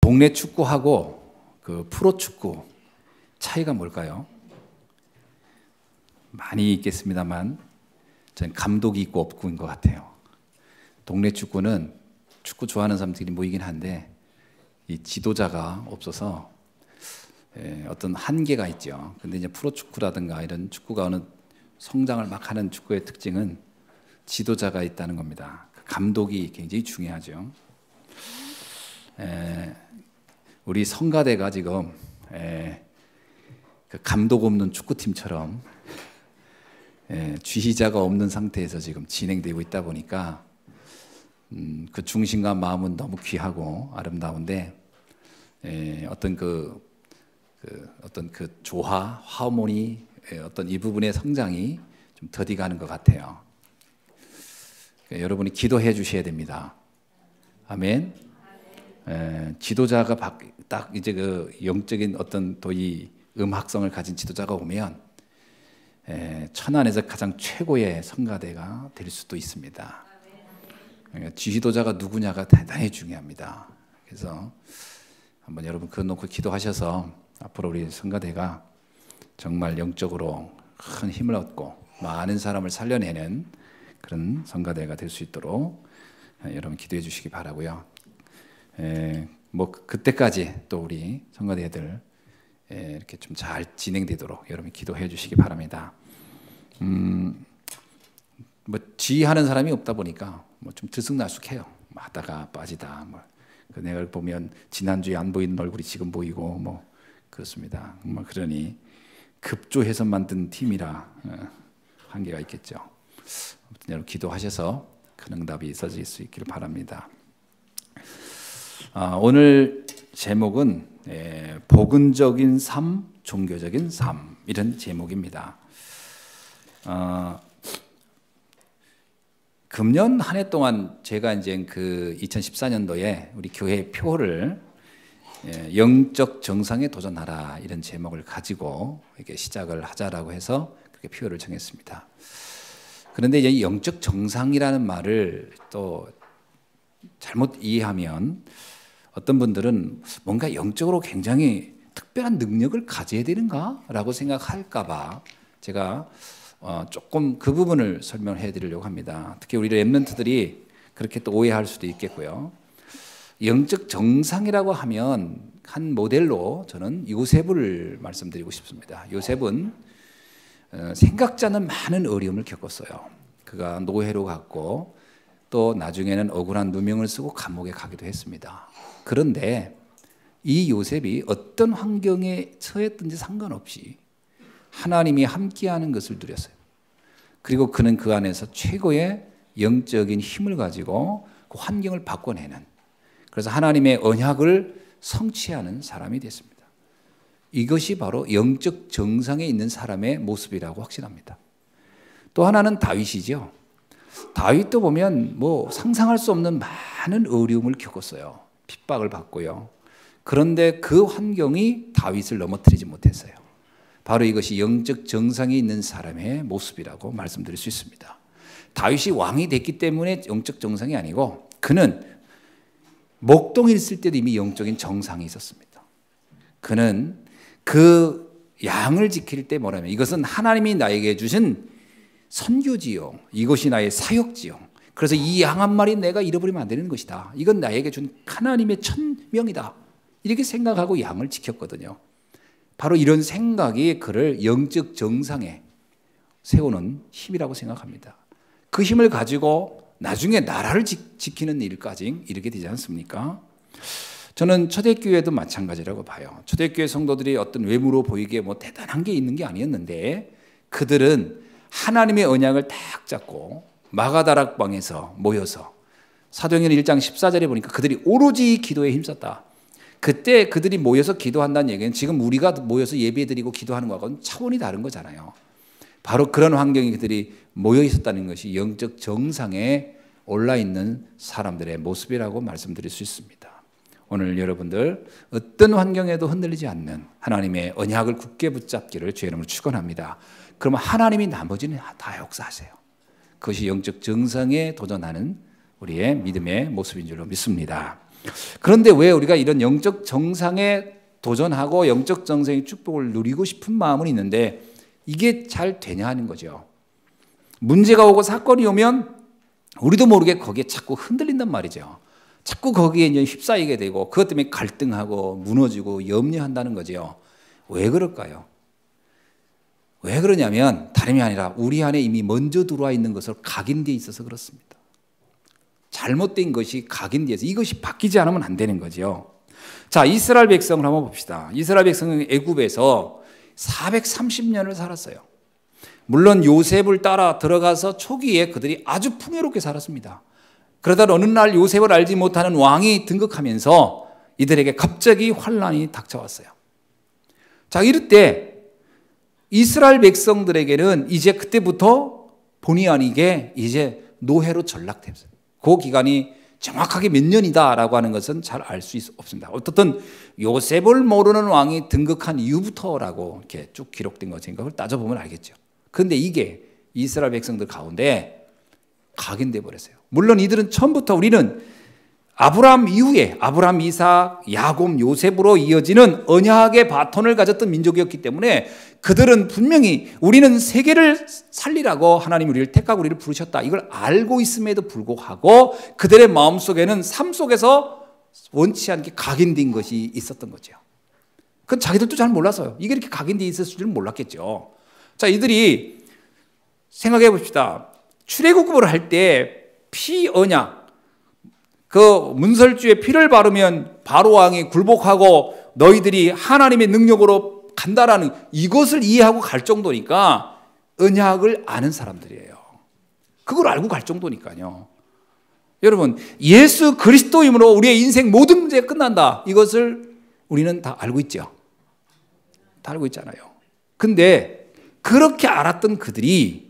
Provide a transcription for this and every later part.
동네 축구하고 그 프로축구 차이가 뭘까요? 많이 있겠습니다만 저는 감독이 있고 없고인 것 같아요. 동네 축구는 축구 좋아하는 사람들이 모이긴 한데 이 지도자가 없어서 어떤 한계가 있죠. 근데 이제 프로축구라든가 이런 축구가 어느 성장을 막 하는 축구의 특징은 지도자가 있다는 겁니다. 감독이 굉장히 중요하죠. 우리 성가대가 지금 그 감독 없는 축구팀처럼 지휘자가 없는 상태에서 지금 진행되고 있다 보니까 그 중심과 마음은 너무 귀하고 아름다운데 어떤 그 조화, 하모니 어떤 이 부분의 성장이 좀 더디가는 것 같아요. 그러니까 여러분이 기도해 주셔야 됩니다. 아멘. 지도자가 딱 이제 그 영적인 어떤 또 이 음악성을 가진 지도자가 오면 천안에서 가장 최고의 성가대가 될 수도 있습니다. 그러니까 지도자가 누구냐가 대단히 중요합니다. 그래서 한번 여러분 그거 놓고 기도하셔서 앞으로 우리 성가대가 정말 영적으로 큰 힘을 얻고 많은 사람을 살려내는 그런 성가대가 될 수 있도록 여러분 기도해 주시기 바라고요. 뭐 그때까지 또 우리 성가대들 이렇게 좀 잘 진행되도록 여러분 기도해 주시기 바랍니다. 뭐 지휘하는 사람이 없다 보니까 뭐 좀 들쑥날쑥해요. 하다가 빠지다. 뭐 내가 보면 지난주에 안 보이는 얼굴이 지금 보이고 뭐 그렇습니다. 뭐 그러니 급조해서 만든 팀이라 한계가 있겠죠. 아무튼 여러분 기도하셔서 큰 응답이 있어질 수 있기를 바랍니다. 오늘 제목은 복음적인 삶, 종교적인 삶 이런 제목입니다. 금년 한 해 동안 제가 이제 그 2014년도에 우리 교회 표를 영적 정상에 도전하라 이런 제목을 가지고 이렇게 시작을 하자라고 해서 그렇게 표를 정했습니다. 그런데 이제 영적 정상이라는 말을 또 잘못 이해하면 어떤 분들은 뭔가 영적으로 굉장히 특별한 능력을 가져야 되는가라고 생각할까봐 제가 조금 그 부분을 설명해 드리려고 합니다. 특히 우리 렘넌트들이 그렇게 또 오해할 수도 있겠고요. 영적 정상이라고 하면 한 모델로 저는 요셉을 말씀드리고 싶습니다. 요셉은 생각지 않은 많은 어려움을 겪었어요. 그가 노예로 갔고 또 나중에는 억울한 누명을 쓰고 감옥에 가기도 했습니다. 그런데 이 요셉이 어떤 환경에 처했든지 상관없이 하나님이 함께하는 것을 누렸어요. 그리고 그는 그 안에서 최고의 영적인 힘을 가지고 그 환경을 바꿔내는, 그래서 하나님의 언약을 성취하는 사람이 됐습니다. 이것이 바로 영적 정상에 있는 사람의 모습이라고 확신합니다. 또 하나는 다윗이죠. 다윗도 보면 뭐 상상할 수 없는 많은 어려움을 겪었어요. 핍박을 받고요. 그런데 그 환경이 다윗을 넘어뜨리지 못했어요. 바로 이것이 영적 정상에 있는 사람의 모습이라고 말씀드릴 수 있습니다. 다윗이 왕이 됐기 때문에 영적 정상이 아니고 그는 목동에 있을 때도 이미 영적인 정상이 있었습니다. 그는 그 양을 지킬 때 뭐라면 이것은 하나님이 나에게 주신 선교지요. 이것이 나의 사역지요. 그래서 이 양 한 마리 내가 잃어버리면 안 되는 것이다. 이건 나에게 준 하나님의 천명이다. 이렇게 생각하고 양을 지켰거든요. 바로 이런 생각이 그를 영적 정상에 세우는 힘이라고 생각합니다. 그 힘을 가지고 나중에 나라를 지키는 일까지 이르게 되지 않습니까? 저는 초대교회도 마찬가지라고 봐요. 초대교회 성도들이 어떤 외모로 보이기에 뭐 대단한 게 있는 게 아니었는데 그들은 하나님의 언약을 딱 잡고 마가다락방에서 모여서 사도행전 1장 14절에 보니까 그들이 오로지 기도에 힘썼다. 그때 그들이 모여서 기도한다는 얘기는 지금 우리가 모여서 예배드리고 기도하는 것과는 차원이 다른 거잖아요. 바로 그런 환경에 그들이 모여 있었다는 것이 영적 정상에 올라있는 사람들의 모습이라고 말씀드릴 수 있습니다. 오늘 여러분들 어떤 환경에도 흔들리지 않는 하나님의 언약을 굳게 붙잡기를 주의 이름으로 축원합니다. 그러면 하나님이 나머지는 다 역사하세요. 그것이 영적 정상에 도전하는 우리의 믿음의 모습인 줄로 믿습니다. 그런데 왜 우리가 이런 영적 정상에 도전하고 영적 정상의 축복을 누리고 싶은 마음은 있는데 이게 잘 되냐 하는 거죠. 문제가 오고 사건이 오면 우리도 모르게 거기에 자꾸 흔들린단 말이죠. 자꾸 거기에 이제 휩싸이게 되고 그것 때문에 갈등하고 무너지고 염려한다는 거죠. 왜 그럴까요? 왜 그러냐면 다름이 아니라 우리 안에 이미 먼저 들어와 있는 것을 각인되어 있어서 그렇습니다. 잘못된 것이 각인되어 있어서 이것이 바뀌지 않으면 안 되는 거죠. 자, 이스라엘 백성을 한번 봅시다. 이스라엘 백성은 애굽에서 430년을 살았어요. 물론 요셉을 따라 들어가서 초기에 그들이 아주 풍요롭게 살았습니다. 그러다 어느 날 요셉을 알지 못하는 왕이 등극하면서 이들에게 갑자기 환란이 닥쳐왔어요. 자, 이럴 때 이스라엘 백성들에게는 이제 그때부터 본의 아니게 이제 노예로 전락됐어요. 그 기간이 정확하게 몇 년이다라고 하는 것은 잘 알 수 없습니다. 어떻든 요셉을 모르는 왕이 등극한 이후부터라고 이렇게 쭉 기록된 것인 것을 따져보면 알겠죠. 그런데 이게 이스라엘 백성들 가운데 각인돼 버렸어요. 물론 이들은 처음부터 우리는 아브라함 이후에 아브라함, 이삭, 야곱, 요셉으로 이어지는 언약의 바톤을 가졌던 민족이었기 때문에 그들은 분명히 우리는 세계를 살리라고 하나님 우리를 택하고 우리를 부르셨다. 이걸 알고 있음에도 불구하고 그들의 마음속에는 삶 속에서 원치 않게 각인된 것이 있었던 거죠. 그건 자기들도 잘 몰라서요. 이게 이렇게 각인되어 있었을 줄은 몰랐겠죠. 자, 이들이 생각해 봅시다. 출애굽을 할 때 피 언약, 그 문설주에 피를 바르면 바로 왕이 굴복하고 너희들이 하나님의 능력으로 간다라는 이것을 이해하고 갈 정도니까 언약을 아는 사람들이에요. 그걸 알고 갈 정도니까요. 여러분, 예수 그리스도임으로 우리의 인생 모든 문제가 끝난다. 이것을 우리는 다 알고 있죠. 다 알고 있잖아요. 근데 그렇게 알았던 그들이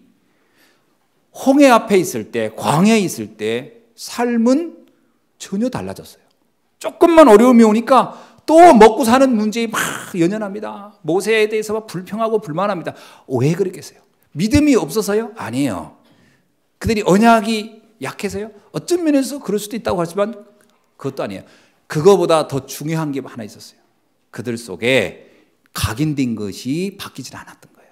홍해 앞에 있을 때, 광야에 있을 때 삶은 전혀 달라졌어요. 조금만 어려움이 오니까 또 먹고 사는 문제에 막 연연합니다. 모세에 대해서 막 불평하고 불만합니다. 왜 그랬겠어요? 믿음이 없어서요? 아니에요. 그들이 언약이 약해서요? 어떤 면에서 그럴 수도 있다고 하지만 그것도 아니에요. 그거보다 더 중요한 게 하나 있었어요. 그들 속에 각인된 것이 바뀌지 않았던 거예요.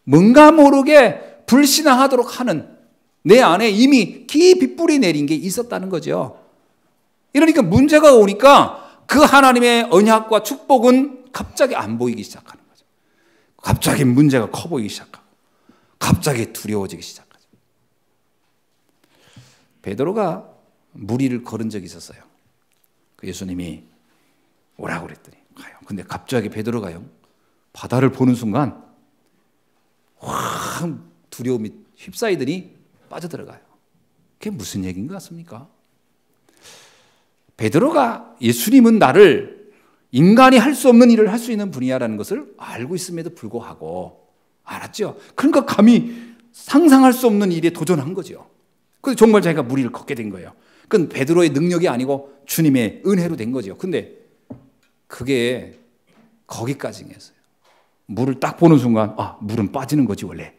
뭔가 모르게 불신앙하도록 하는 내 안에 이미 깊이 뿌리 내린 게 있었다는 거죠. 이러니까 문제가 오니까 그 하나님의 언약과 축복은 갑자기 안 보이기 시작하는 거죠. 갑자기 문제가 커 보이기 시작하고 갑자기 두려워지기 시작하죠. 베드로가 무리를 걸은 적이 있었어요. 그 예수님이 오라고 그랬더니 가요. 근데 갑자기 베드로가요, 바다를 보는 순간 확 두려움이 휩싸이더니 빠져들어가요. 그게 무슨 얘기인 것 같습니까? 베드로가 예수님은 나를 인간이 할 수 없는 일을 할 수 있는 분이야라는 것을 알고 있음에도 불구하고 알았죠. 그러니까 감히 상상할 수 없는 일에 도전한 거죠. 그래서 정말 자기가 무리를 걷게 된 거예요. 그건 베드로의 능력이 아니고 주님의 은혜로 된 거죠. 근데 그게 거기까지였어요. 물을 딱 보는 순간 물은 빠지는 거지 원래.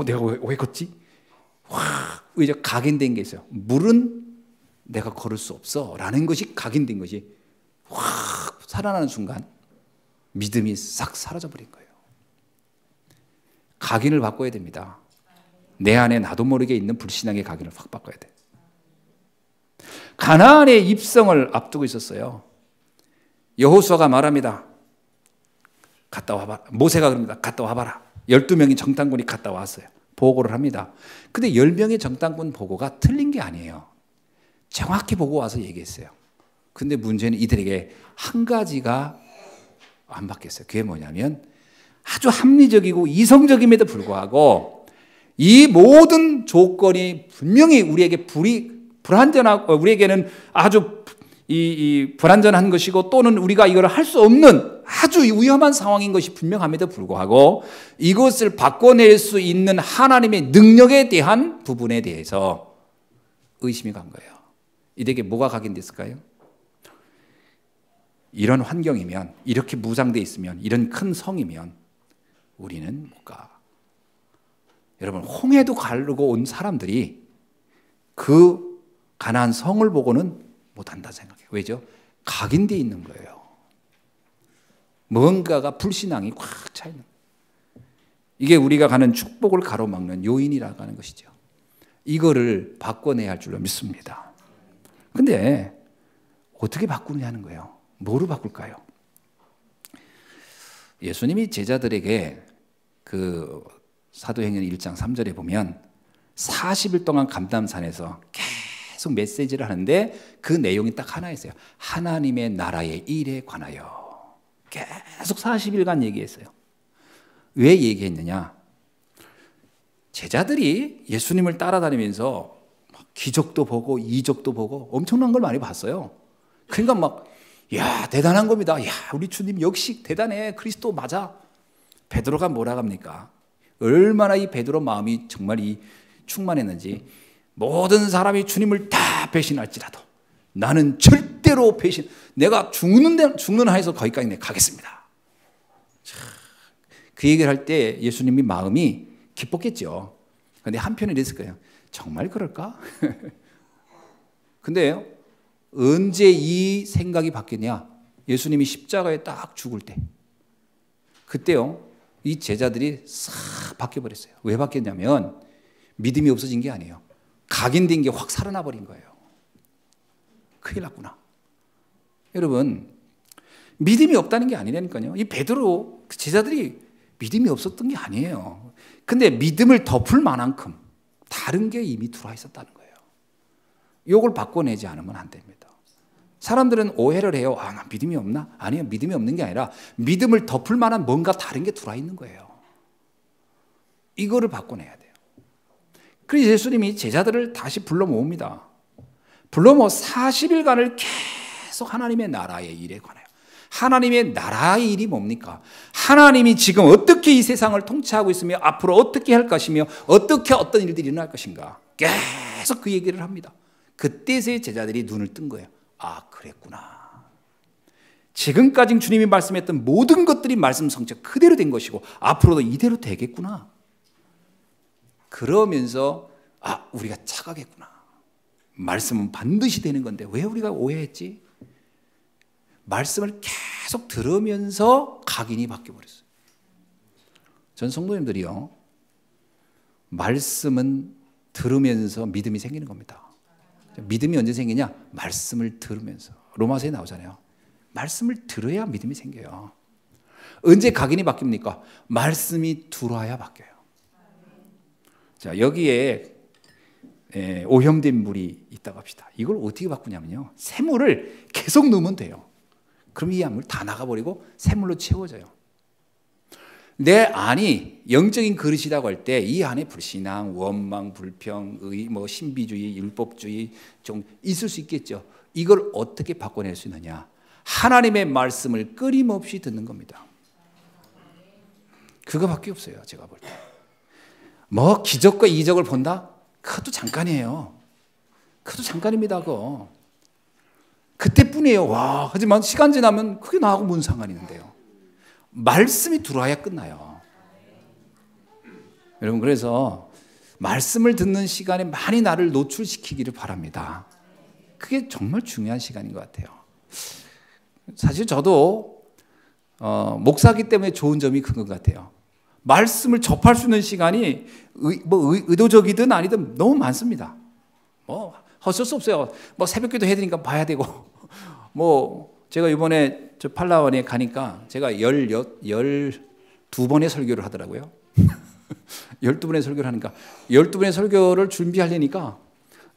내가 왜 걷지? 이제 각인된 게 있어요. 물은 내가 걸을 수 없어 라는 것이 각인된 것이 확 살아나는 순간 믿음이 싹 사라져버린 거예요. 각인을 바꿔야 됩니다. 내 안에 나도 모르게 있는 불신앙의 각인을 확 바꿔야 돼. 가나안의 입성을 앞두고 있었어요. 여호수아가 말합니다. 갔다 와봐라. 모세가 그럽니다. 갔다 와봐라. 12명의 정탐꾼이 갔다 왔어요. 보고를 합니다. 근데 10명의 정탐꾼 보고가 틀린 게 아니에요. 정확히 보고 와서 얘기했어요. 근데 문제는 이들에게 한 가지가 안 바뀌었어요. 그게 뭐냐면 아주 합리적이고 이성적임에도 불구하고 이 모든 조건이 분명히 우리에게 불완전하고 우리에게는 아주 불완전한 것이고 또는 우리가 이걸 할 수 없는 아주 위험한 상황인 것이 분명함에도 불구하고 이것을 바꿔낼 수 있는 하나님의 능력에 대한 부분에 대해서 의심이 간 거예요. 이들에게 뭐가 각인됐을까요? 이런 환경이면, 이렇게 무장되어 있으면, 이런 큰 성이면 우리는 못 가. 여러분, 홍해도 가르고 온 사람들이 그 가나안 성을 보고는 못한다 생각해요. 왜죠? 각인되어 있는 거예요. 뭔가가 불신앙이 꽉 차 있는 거예요. 이게 우리가 가는 축복을 가로막는 요인이라고 하는 것이죠. 이거를 바꿔내야 할 줄로 믿습니다. 근데 어떻게 바꾸느냐는 거예요. 뭐로 바꿀까요? 예수님이 제자들에게 그 사도행전 1장 3절에 보면 40일 동안 감담산에서 계속 메시지를 하는데 그 내용이 딱 하나 있어요. 하나님의 나라의 일에 관하여 계속 40일간 얘기했어요. 왜 얘기했느냐? 제자들이 예수님을 따라다니면서 기적도 보고 이적도 보고 엄청난 걸 많이 봤어요. 그러니까 막 야, 대단한 겁니다. 야, 우리 주님 역시 대단해. 그리스도 맞아. 베드로가 뭐라고 합니까? 얼마나 이 베드로 마음이 정말 이 충만했는지 모든 사람이 주님을 다 배신할지라도 나는 절대로 내가 죽는 한에서 거기까지 내가 가겠습니다. 그 얘기를 할 때 예수님이 마음이 기뻤겠죠. 근데 한편에 이랬을 거예요. 정말 그럴까? 근데 언제 이 생각이 바뀌냐? 예수님이 십자가에 딱 죽을 때. 그때요, 이 제자들이 싹 바뀌어버렸어요. 왜 바뀌었냐면 믿음이 없어진 게 아니에요. 각인된 게 확 살아나 버린 거예요. 큰일 났구나. 여러분, 믿음이 없다는 게 아니라니까요. 이 베드로 제자들이 믿음이 없었던 게 아니에요. 근데 믿음을 덮을 만한큼 다른 게 이미 들어와 있었다는 거예요. 이걸 바꿔내지 않으면 안 됩니다. 사람들은 오해를 해요. 아, 나 믿음이 없나? 아니요, 믿음이 없는 게 아니라 믿음을 덮을 만한 뭔가 다른 게 들어와 있는 거예요. 이거를 바꿔내야 돼요. 그래서 예수님이 제자들을 다시 불러 모읍니다. 불러 모아 40일간을 계속 하나님의 나라의 일에 관해요. 하나님의 나라의 일이 뭡니까? 하나님이 지금 어떻게 이 세상을 통치하고 있으며 앞으로 어떻게 할 것이며 어떻게 어떤 일들이 일어날 것인가 계속 그 얘기를 합니다. 그때서야 제자들이 눈을 뜬 거예요. 아, 그랬구나. 지금까지 주님이 말씀했던 모든 것들이 말씀 성취가 그대로 된 것이고 앞으로도 이대로 되겠구나. 그러면서 아, 우리가 착각했구나. 말씀은 반드시 되는 건데 왜 우리가 오해했지? 말씀을 계속 들으면서 각인이 바뀌어버렸어요. 전 성도님들이요, 말씀은 들으면서 믿음이 생기는 겁니다. 믿음이 언제 생기냐? 말씀을 들으면서. 로마서에 나오잖아요. 말씀을 들어야 믿음이 생겨요. 언제 각인이 바뀝니까? 말씀이 들어와야 바뀌어요. 자, 여기에 오염된 물이 있다고 합시다. 이걸 어떻게 바꾸냐면요, 새물을 계속 넣으면 돼요. 그럼 이 물 다 나가버리고 새물로 채워져요. 내 안이 영적인 그릇이라고 할 때 이 안에 불신앙, 원망, 불평, 신비주의, 율법주의 좀 있을 수 있겠죠. 이걸 어떻게 바꿔낼 수 있느냐? 하나님의 말씀을 끊임없이 듣는 겁니다. 그거밖에 없어요. 제가 볼 때. 뭐 기적과 이적을 본다? 그것도 잠깐이에요. 그것도 잠깐입니다. 그거. 그때뿐이에요. 와, 하지만 시간 지나면 그게 나하고 무슨 상관이 있는데요. 말씀이 들어와야 끝나요. 여러분, 그래서 말씀을 듣는 시간에 많이 나를 노출시키기를 바랍니다. 그게 정말 중요한 시간인 것 같아요. 사실 저도 목사기 때문에 좋은 점이 큰 것 같아요. 말씀을 접할 수 있는 시간이 의도적이든 아니든 너무 많습니다. 뭐 어쩔 수 없어요. 뭐 새벽기도 해야 되니까 봐야 되고 뭐 제가 이번에 저 팔라완에 가니까 제가 12번의 설교를 하더라고요. 12번의 설교를 하니까 12번의 설교를 준비하려니까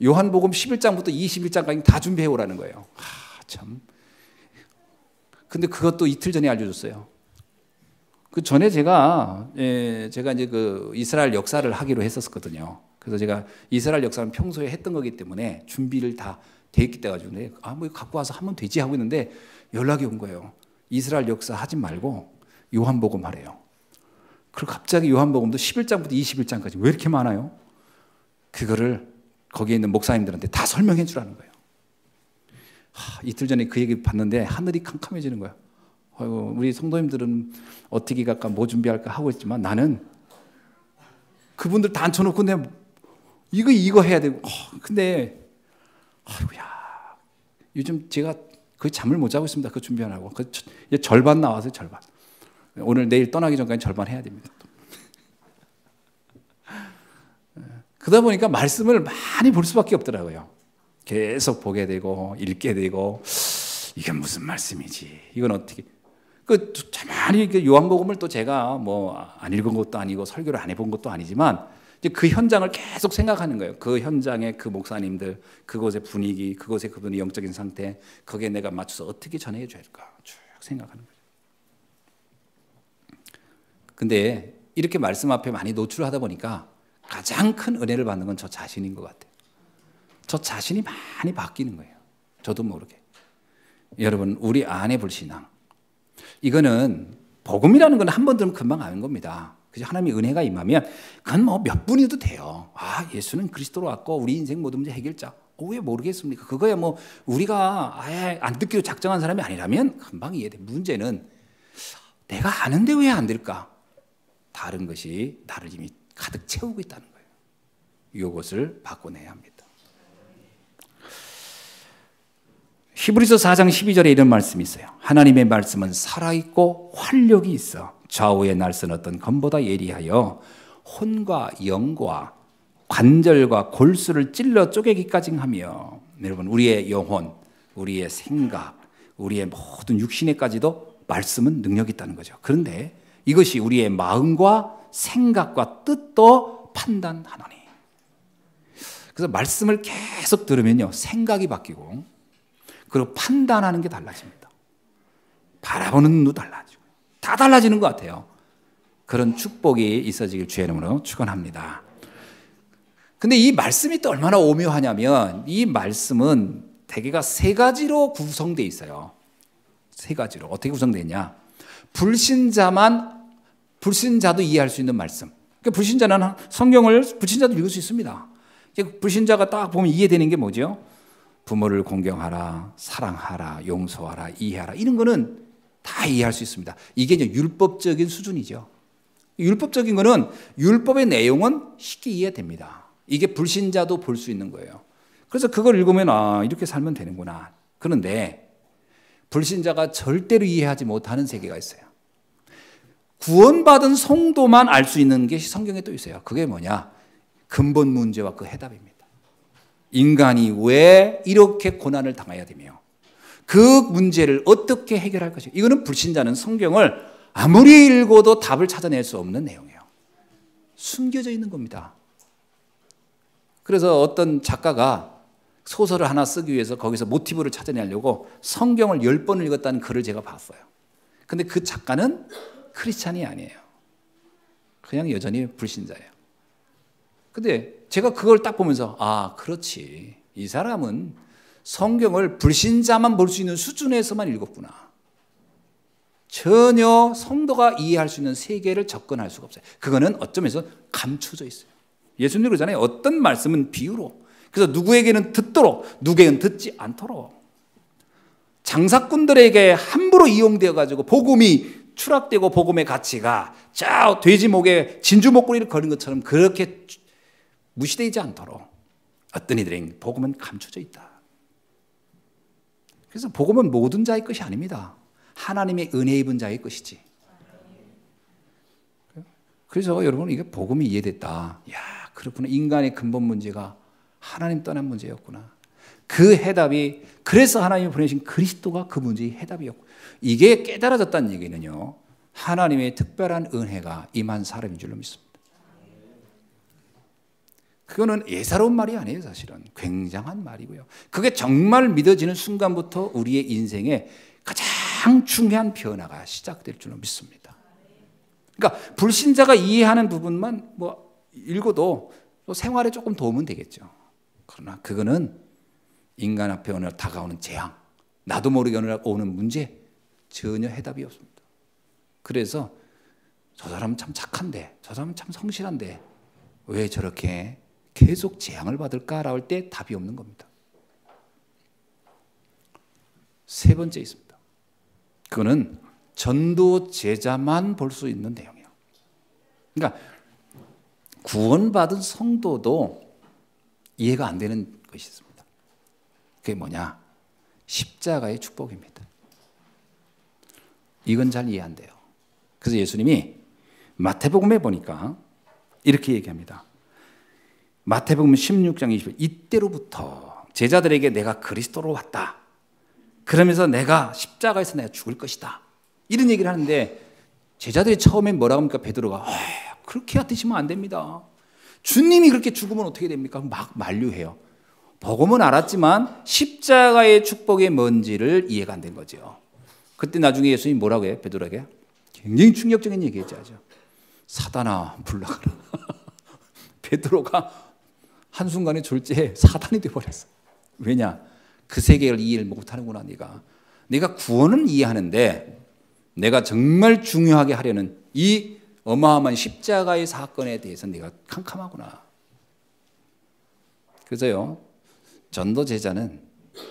요한복음 11장부터 21장까지 다 준비해 오라는 거예요. 참. 근데 그것도 이틀 전에 알려줬어요. 그 전에 제가 이제 그 이스라엘 역사를 하기로 했었거든요. 그래서 제가 이스라엘 역사는 평소에 했던 거기 때문에 준비를 다 돼 있기 때문에 뭐 갖고 와서 하면 되지 하고 있는데 연락이 온 거예요. 이스라엘 역사 하지 말고 요한복음 하래요. 그리고 갑자기 요한복음도 11장부터 21장까지 왜 이렇게 많아요? 그거를 거기에 있는 목사님들한테 다 설명해 주라는 거예요. 이틀 전에 그 얘기 봤는데 하늘이 캄캄해지는 거예요. 우리 성도님들은 어떻게 갈까 뭐 준비할까 하고 있지만 나는 그분들 다 앉혀놓고 내가 이거 해야 되고 근데 아이고야, 요즘 제가 거의 잠을 못 자고 있습니다. 그 준비하라고. 절반 나와서 절반. 오늘 내일 떠나기 전까지 절반 해야 됩니다. 그러다 보니까 말씀을 많이 볼 수밖에 없더라고요. 계속 보게 되고 읽게 되고, 이게 무슨 말씀이지? 이건 어떻게? 가만히 요한복음을 또 제가 뭐 안 읽은 것도 아니고 설교를 안 해본 것도 아니지만 이제 그 현장을 계속 생각하는 거예요. 그 현장의 그 목사님들, 그곳의 분위기, 그곳의 그분의 영적인 상태, 거기에 내가 맞춰서 어떻게 전해줘야 할까 쭉 생각하는 거예요. 근데 이렇게 말씀 앞에 많이 노출하다 보니까 가장 큰 은혜를 받는 건 저 자신인 것 같아요. 저 자신이 많이 바뀌는 거예요. 저도 모르게. 여러분, 우리 안에 불신앙, 이거는 복음이라는 건 한 번 들으면 금방 아는 겁니다. 그래서 하나님의 은혜가 임하면 그건 뭐 몇 분이어도 돼요. 아, 예수는 그리스도로 왔고 우리 인생 모든 문제 해결자. 왜 모르겠습니까? 그거야 뭐 우리가 아예 안 듣기로 작정한 사람이 아니라면 금방 이해돼. 문제는 내가 아는데 왜 안 될까? 다른 것이 나를 이미 가득 채우고 있다는 거예요. 이것을 바꿔내야 합니다. 히브리서 4장 12절에 이런 말씀이 있어요. 하나님의 말씀은 살아있고 활력이 있어 좌우의 날선 어떤 검보다 예리하여 혼과 영과 관절과 골수를 찔러 쪼개기까지 하며, 여러분, 우리의 영혼, 우리의 생각, 우리의 모든 육신에까지도 말씀은 능력이 있다는 거죠. 그런데 이것이 우리의 마음과 생각과 뜻도 판단하노니. 그래서 말씀을 계속 들으면요, 생각이 바뀌고 그리고 판단하는 게 달라집니다. 바라보는 눈도 달라지고 다 달라지는 것 같아요. 그런 축복이 있어지길 주의 이름으로 축원합니다. 근데 이 말씀이 또 얼마나 오묘하냐면 이 말씀은 대개가 세 가지로 구성되어 있어요. 세 가지로. 어떻게 구성되어 있냐? 불신자도 이해할 수 있는 말씀. 그러니까 불신자는 성경을 불신자도 읽을 수 있습니다. 불신자가 딱 보면 이해되는 게 뭐죠? 부모를 공경하라, 사랑하라, 용서하라, 이해하라, 이런 거는 다 이해할 수 있습니다. 이게 이제 율법적인 수준이죠. 율법적인 거는 율법의 내용은 쉽게 이해됩니다. 이게 불신자도 볼 수 있는 거예요. 그래서 그걸 읽으면 아, 이렇게 살면 되는구나. 그런데 불신자가 절대로 이해하지 못하는 세계가 있어요. 구원받은 성도만 알 수 있는 게 성경에 또 있어요. 그게 뭐냐? 근본 문제와 그 해답입니다. 인간이 왜 이렇게 고난을 당해야 되며 그 문제를 어떻게 해결할 것인가. 이거는 불신자는 성경을 아무리 읽어도 답을 찾아낼 수 없는 내용이에요. 숨겨져 있는 겁니다. 그래서 어떤 작가가 소설을 하나 쓰기 위해서 거기서 모티브를 찾아내려고 성경을 10번을 읽었다는 글을 제가 봤어요. 근데 그 작가는 크리스찬이 아니에요. 그냥 여전히 불신자예요. 근데 제가 그걸 딱 보면서 아, 그렇지. 이 사람은 성경을 불신자만 볼 수 있는 수준에서만 읽었구나. 전혀 성도가 이해할 수 있는 세계를 접근할 수가 없어요. 그거는 어쩌면서 감춰져 있어요. 예수님 그러잖아요. 어떤 말씀은 비유로. 그래서 누구에게는 듣도록, 누구에게는 듣지 않도록. 장사꾼들에게 함부로 이용되어 가지고 복음이 추락되고 복음의 가치가 저 돼지 목에 진주 목걸이를 걸은 것처럼 그렇게 무시되지 않도록 어떤 이들에게 복음은 감춰져 있다. 그래서 복음은 모든 자의 것이 아닙니다. 하나님의 은혜 입은 자의 것이지. 그래서 여러분 이게 복음이 이해됐다. 야, 그렇구나. 인간의 근본 문제가 하나님 떠난 문제였구나. 그 해답이 그래서 하나님이 보내신 그리스도가 그 문제의 해답이었고, 이게 깨달아졌다는 얘기는요, 하나님의 특별한 은혜가 임한 사람인 줄로 믿습니다. 그거는 예사로운 말이 아니에요. 사실은 굉장한 말이고요. 그게 정말 믿어지는 순간부터 우리의 인생에 가장 중요한 변화가 시작될 줄로 믿습니다. 그러니까 불신자가 이해하는 부분만 뭐 읽어도 생활에 조금 도움은 되겠죠. 그러나 그거는 인간 앞에 오늘 다가오는 재앙, 나도 모르게 오는 문제 전혀 해답이 없습니다. 그래서 저 사람은 참 착한데, 저 사람은 참 성실한데 왜 저렇게 계속 재앙을 받을까라고 할 때 답이 없는 겁니다. 세 번째 있습니다. 그거는 전도 제자만 볼 수 있는 내용이에요. 그러니까 구원받은 성도도 이해가 안 되는 것이 있습니다. 그게 뭐냐? 십자가의 축복입니다. 이건 잘 이해 안 돼요. 그래서 예수님이 마태복음에 보니까 이렇게 얘기합니다. 마태복음 16장 20절, 이때로부터 제자들에게 내가 그리스도로 왔다. 그러면서 내가 십자가에서 내가 죽을 것이다. 이런 얘기를 하는데 제자들이 처음엔 뭐라고 합니까? 베드로가 그렇게 하시면 안 됩니다. 주님이 그렇게 죽으면 어떻게 됩니까? 막 만류해요. 복음은 알았지만 십자가의 축복이 뭔지를 이해가 안 된 거죠. 그때 나중에 예수님이 뭐라고 해요? 베드로에게 굉장히 충격적인 얘기 했죠. 사단아 물러가라. 베드로가 한순간에 졸지에 사단이 되어버렸어. 왜냐? 그 세계를 이해를 못하는구나. 네가 구원은 이해하는데 내가 정말 중요하게 하려는 이 어마어마한 십자가의 사건에 대해서 네가 캄캄하구나. 그래서요, 전도 제자는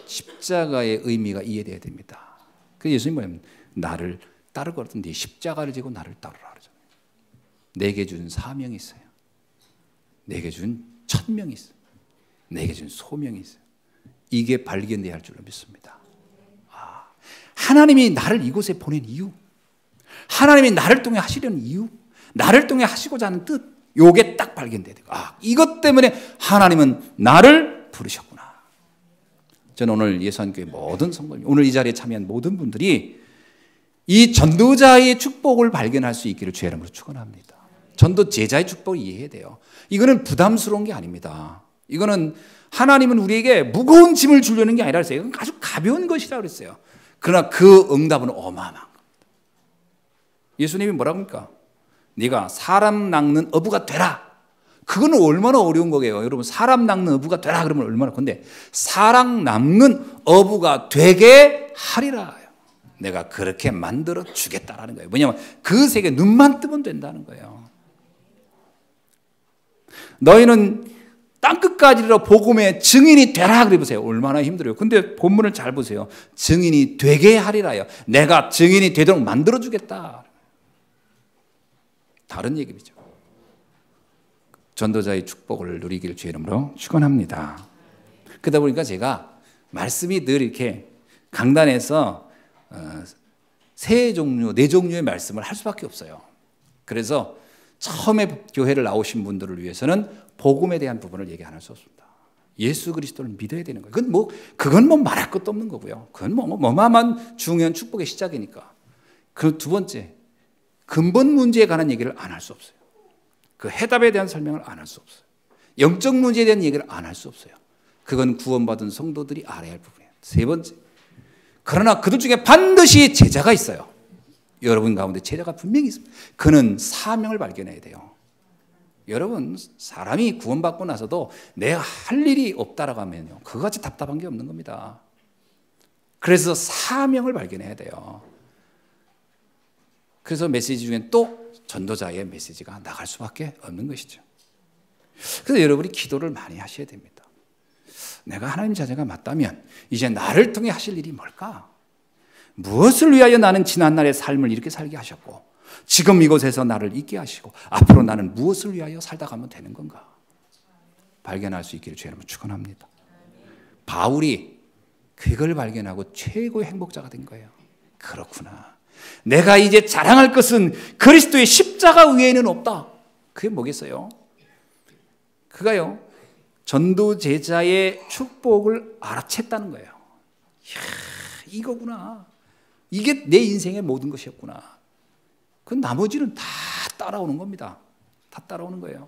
십자가의 의미가 이해돼야 됩니다. 그래서 예수님이 뭐냐면 나를 따르거든 네 십자가를 지고 나를 따르라 그러잖아요. 내게 준 사명이 있어요. 내게 준 천명이 있어요. 내게 준 소명이 있어요. 이게 발견돼야 할 줄로 믿습니다. 하나님이 나를 이곳에 보낸 이유, 하나님이 나를 통해 하시려는 이유, 나를 통해 하시고자 하는 뜻, 요게 딱 발견돼야 돼요. 이것 때문에 하나님은 나를 부르셨구나. 저는 오늘 예수님교회 모든 성도님, 오늘 이 자리에 참여한 모든 분들이 이 전도자의 축복을 발견할 수 있기를 주의 이름으로 축원합니다. 전도 제자의 축복을 이해해야 돼요. 이거는 부담스러운 게 아닙니다. 이거는 하나님은 우리에게 무거운 짐을 주려는 게 아니라 그랬어요. 이건 아주 가벼운 것이라고 그랬어요. 그러나 그 응답은 어마어마한 겁니다. 예수님이 뭐라고 합니까? 네가 사람 낚는 어부가 되라. 그거는 얼마나 어려운 거예요. 여러분, 사람 낚는 어부가 되라 그러면 얼마나 건데, 사람 낚는 어부가 되게 하리라. 내가 그렇게 만들어 주겠다라는 거예요. 뭐냐면 그 세계 눈만 뜨면 된다는 거예요. 너희는 땅끝까지로 복음의 증인이 되라 그래 보세요. 얼마나 힘들어요. 근데 본문을 잘 보세요. 증인이 되게 하리라요. 내가 증인이 되도록 만들어 주겠다. 다른 얘기죠. 전도자의 축복을 누리기를 주의 이름으로 축원합니다. 그러다 보니까 제가 말씀이 늘 이렇게 강단에서 세 종류, 네 종류의 말씀을 할 수밖에 없어요. 그래서 처음에 교회를 나오신 분들을 위해서는 복음에 대한 부분을 얘기 안 할 수 없습니다. 예수 그리스도를 믿어야 되는 거예요. 그건 뭐 말할 것도 없는 거고요. 그건 어마어마한 중요한 축복의 시작이니까. 그 두 번째, 근본 문제에 관한 얘기를 안 할 수 없어요. 그 해답에 대한 설명을 안 할 수 없어요. 영적 문제에 대한 얘기를 안 할 수 없어요. 그건 구원받은 성도들이 알아야 할 부분이에요. 세 번째, 그러나 그들 중에 반드시 제자가 있어요. 여러분 가운데 제자가 분명히 있습니다. 그는 사명을 발견해야 돼요. 여러분, 사람이 구원받고 나서도 내가 할 일이 없다라고 하면요, 그거같이 답답한 게 없는 겁니다. 그래서 사명을 발견해야 돼요. 그래서 메시지 중엔 또 전도자의 메시지가 나갈 수밖에 없는 것이죠. 그래서 여러분이 기도를 많이 하셔야 됩니다. 내가 하나님 자녀가 맞다면 이제 나를 통해 하실 일이 뭘까? 무엇을 위하여 나는 지난날의 삶을 이렇게 살게 하셨고 지금 이곳에서 나를 있게 하시고 앞으로 나는 무엇을 위하여 살다 가면 되는 건가? 발견할 수 있기를 주의 이름으로 축원합니다. 바울이 그걸 발견하고 최고의 행복자가 된 거예요. 그렇구나. 내가 이제 자랑할 것은 그리스도의 십자가 외에는 없다. 그게 뭐겠어요? 그가요, 전도 제자의 축복을 알아챘다는 거예요. 이야, 이거구나. 이게 내 인생의 모든 것이었구나. 그 나머지는 다 따라오는 겁니다. 다 따라오는 거예요.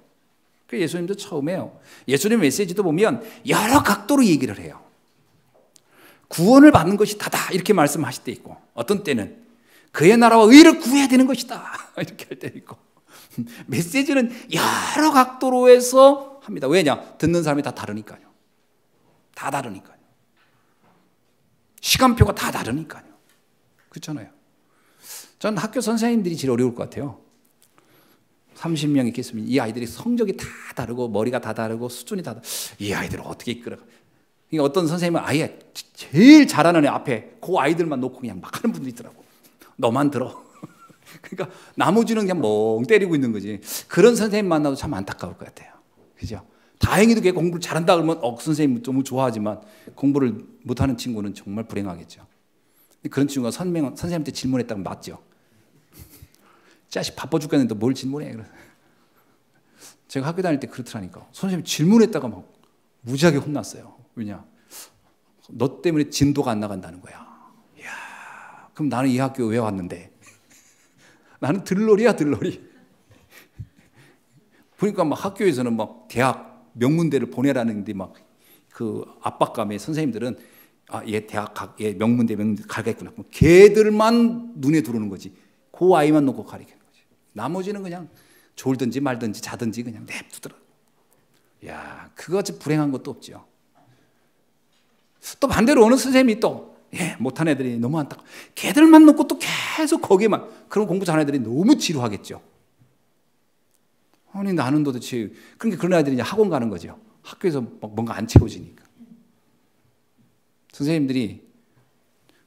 그 예수님도 처음에요, 예수님 메시지도 보면 여러 각도로 얘기를 해요. 구원을 받는 것이 다다 이렇게 말씀하실 때 있고, 어떤 때는 그의 나라와 의를 구해야 되는 것이다 이렇게 할 때 있고, 메시지는 여러 각도로 해서 합니다. 왜냐? 듣는 사람이 다 다르니까요. 다 다르니까요. 시간표가 다 다르니까요. 그렇잖아요. 전 학교 선생님들이 제일 어려울 것 같아요. 30명 있겠으면 이 아이들이 성적이 다 다르고 머리가 다 다르고 수준이 다 다르고 이 아이들을 어떻게 이끌어가. 그러니까 어떤 선생님은 아예 제일 잘하는 애 앞에 그 아이들만 놓고 그냥 막 하는 분도 있더라고. 너만 들어. 그러니까 나머지는 그냥 멍 때리고 있는 거지. 그런 선생님 만나도 참 안타까울 것 같아요. 그죠? 다행히도 걔 공부를 잘한다 그러면 선생님 너무 좋아하지만 공부를 못하는 친구는 정말 불행하겠죠. 그런 친구가 선생님한테 질문했다면 맞죠. 자식 바빠 죽겠는데 뭘 질문해. 제가 학교 다닐 때 그렇더라니까. 선생님이 질문했다가 막 무지하게 혼났어요. 왜냐? 너 때문에 진도가 안 나간다는 거야. 이야, 그럼 나는 이 학교 왜 왔는데? 나는 들러리야, 들러리. 보니까 막 학교에서는 막 대학 명문대를 보내라는데 막 그 압박감에 선생님들은 얘 대학 얘 명문대 가겠구나. 걔들만 눈에 들어오는 거지. 그 아이만 놓고 가리키는 거지. 나머지는 그냥 졸든지 말든지 자든지 그냥 냅두더라고. 야, 그거같이 불행한 것도 없죠. 또 반대로 어느 선생님이 또 못한 애들이 너무 안타까워. 걔들만 놓고 또 계속 거기에만. 그럼 공부 잘하는 애들이 너무 지루하겠죠. 아니 나는 도대체 그러니까 그런 아이들이 이제 학원 가는 거죠. 학교에서 뭔가 안 채워지니까. 선생님들이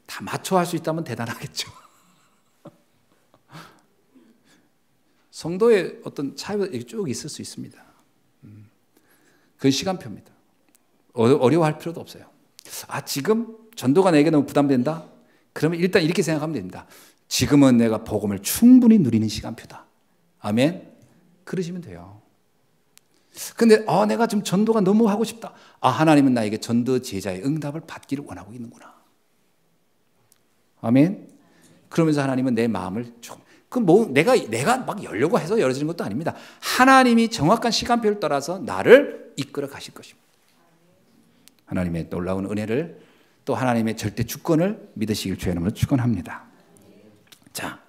다 맞춰 할 수 있다면 대단하겠죠. 성도의 어떤 차이가 쭉 있을 수 있습니다. 그건 시간표입니다. 어려워할 필요도 없어요. 지금 전도가 내게 너무 부담된다? 그러면 일단 이렇게 생각하면 됩니다. 지금은 내가 복음을 충분히 누리는 시간표다. 아멘? 그러시면 돼요. 근데 내가 지금 전도가 너무 하고 싶다. 하나님은 나에게 전도 제자의 응답을 받기를 원하고 있는구나. 아멘? 그러면서 하나님은 내 마음을 내가 막 열려고 해서 열어지는 것도 아닙니다. 하나님이 정확한 시간표를 따라서 나를 이끌어 가실 것입니다. 하나님의 놀라운 은혜를 또 하나님의 절대 주권을 믿으시길 주의 이름으로 축원합니다. 자,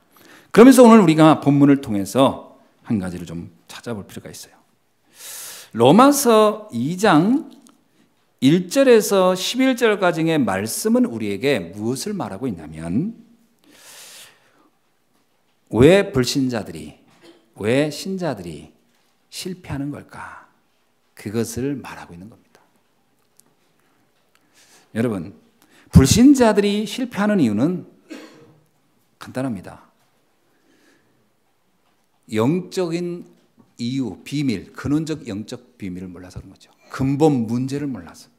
그러면서 오늘 우리가 본문을 통해서 한 가지를 좀 찾아볼 필요가 있어요. 로마서 2장 1절에서 11절까지의 말씀은 우리에게 무엇을 말하고 있냐면 왜 불신자들이, 왜 신자들이 실패하는 걸까? 그것을 말하고 있는 겁니다. 여러분, 불신자들이 실패하는 이유는 간단합니다. 영적인 이유, 비밀, 근원적 영적 비밀을 몰라서 그런 거죠. 근본 문제를 몰라서.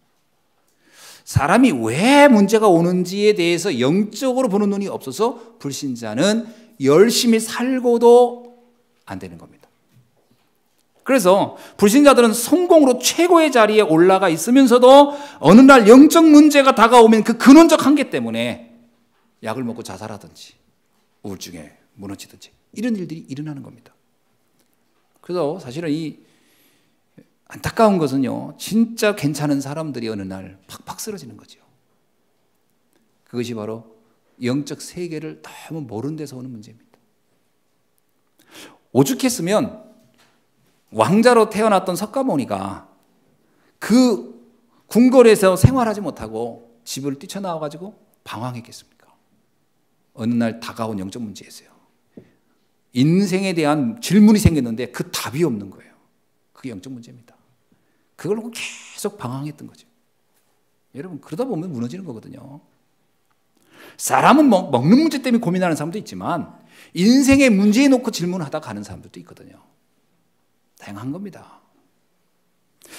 사람이 왜 문제가 오는지에 대해서 영적으로 보는 눈이 없어서 불신자는 열심히 살고도 안 되는 겁니다. 그래서 불신자들은 성공으로 최고의 자리에 올라가 있으면서도 어느 날 영적 문제가 다가오면 그 근원적 한계 때문에 약을 먹고 자살하든지 우울증에 무너지든지 이런 일들이 일어나는 겁니다. 그래서 사실은 이 안타까운 것은요, 진짜 괜찮은 사람들이 어느 날 팍팍 쓰러지는 거죠. 그것이 바로 영적 세계를 너무 모르는 데서 오는 문제입니다. 오죽했으면 왕자로 태어났던 석가모니가 그 궁궐에서 생활하지 못하고 집을 뛰쳐나와가지고 방황했겠습니까? 어느 날 다가온 영적 문제였어요. 인생에 대한 질문이 생겼는데 그 답이 없는 거예요. 그게 영적 문제입니다. 그걸 놓고 계속 방황했던 거죠. 여러분, 그러다 보면 무너지는 거거든요. 사람은 먹는 문제 때문에 고민하는 사람도 있지만 인생의 문제에 놓고 질문하다 가는 사람들도 있거든요. 다양한 겁니다.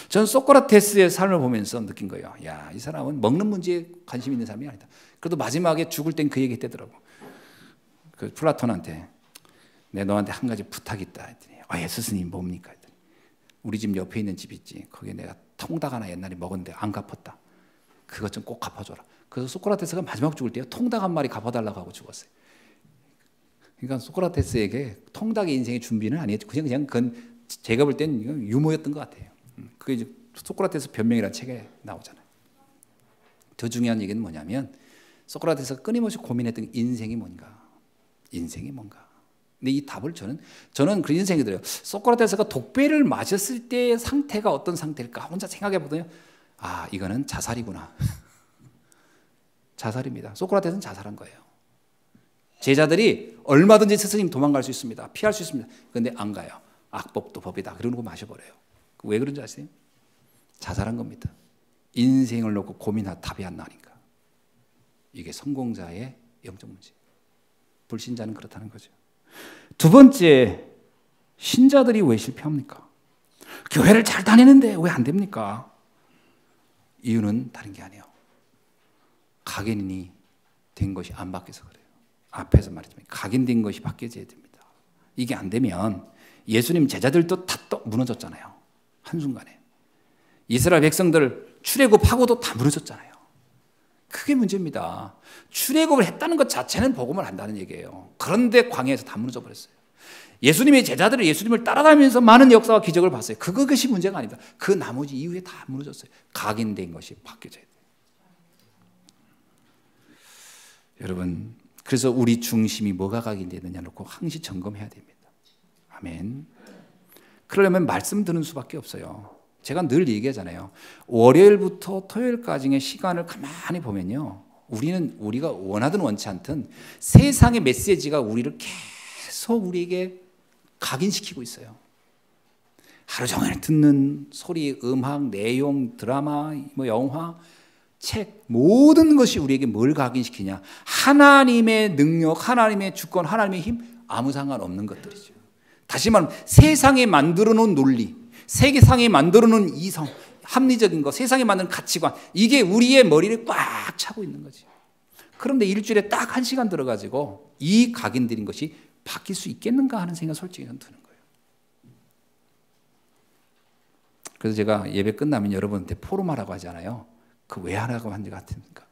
저는 소크라테스의 삶을 보면서 느낀 거예요. 야, 이 사람은 먹는 문제에 관심 있는 사람이 아니다. 그래도 마지막에 죽을 땐 그 얘기 했대더라고. 그 플라톤한테 내 너한테 한 가지 부탁이 있다 했더니 예, 스승님 뭡니까? 했더니 우리 집 옆에 있는 집 있지. 거기에 내가 통닭 하나 옛날에 먹었는데 안 갚았다. 그것 좀 꼭 갚아줘라. 그래서 소크라테스가 마지막 죽을 때요, 통닭 한 마리 갚아달라고 하고 죽었어요. 그러니까 소크라테스에게 통닭의 인생의 준비는 아니었죠. 그냥 그건 제가 볼 때는 유머였던 것 같아요. 그게 이제 소크라테스 변명이라는 책에 나오잖아요. 더 중요한 얘기는 뭐냐면 소크라테스가 끊임없이 고민했던 인생이 뭔가. 인생이 뭔가. 근데 이 답을 저는 그런 생각이 들어요. 소크라테스가 독배를 마셨을 때의 상태가 어떤 상태일까 혼자 생각해 보더니 이거는 자살이구나. 자살입니다. 소크라테스는 자살한 거예요. 제자들이 얼마든지 스승님 도망갈 수 있습니다. 피할 수 있습니다. 그런데 안 가요. 악법도 법이다. 그러고 마셔버려요. 왜 그런지 아세요? 자살한 겁니다. 인생을 놓고 고민하다 답이 안 나니까. 이게 성공자의 영적 문제. 불신자는 그렇다는 거죠. 두 번째, 신자들이 왜 실패합니까? 교회를 잘 다니는데 왜 안 됩니까? 이유는 다른 게 아니에요. 각인이 된 것이 안 바뀌어서 그래요. 앞에서 말했지만 각인된 것이 바뀌어져야 됩니다. 이게 안 되면 예수님 제자들도 다 또 무너졌잖아요. 한순간에. 이스라엘 백성들 출애굽하고도 다 무너졌잖아요. 그게 문제입니다. 출애굽을 했다는 것 자체는 복음을 한다는 얘기예요. 그런데 광야에서 다 무너져 버렸어요. 예수님의 제자들은 예수님을 따라다니면서 많은 역사와 기적을 봤어요. 그것이 문제가 아닙니다. 그 나머지 이후에 다 무너졌어요. 각인된 것이 바뀌어져야 돼요. 여러분, 그래서 우리 중심이 뭐가 각인되느냐를 꼭 항시 점검해야 됩니다. 아멘. 그러려면 말씀 듣는 수밖에 없어요. 제가 늘 얘기하잖아요. 월요일부터 토요일까지의 시간을 가만히 보면요, 우리가 원하든 원치 않든 세상의 메시지가 우리를 계속 우리에게 각인시키고 있어요. 하루 종일 듣는 소리, 음악, 내용, 드라마, 영화, 책, 모든 것이 우리에게 뭘 각인시키냐? 하나님의 능력, 하나님의 주권, 하나님의 힘, 아무 상관없는 것들이죠. 다시 말하면 세상에 만들어 놓은 논리, 세상에 만들어 놓은 이성, 합리적인 것, 세상에 만든 가치관, 이게 우리의 머리를 꽉 차고 있는 거지. 그런데 일주일에 딱 1시간 들어가지고 이 각인들인 것이 바뀔 수 있겠는가 하는 생각이 솔직히 드는 거예요. 그래서 제가 예배 끝나면 여러분한테 포럼하라고 하잖아요. 그 왜 하라고 한 것 같습니까?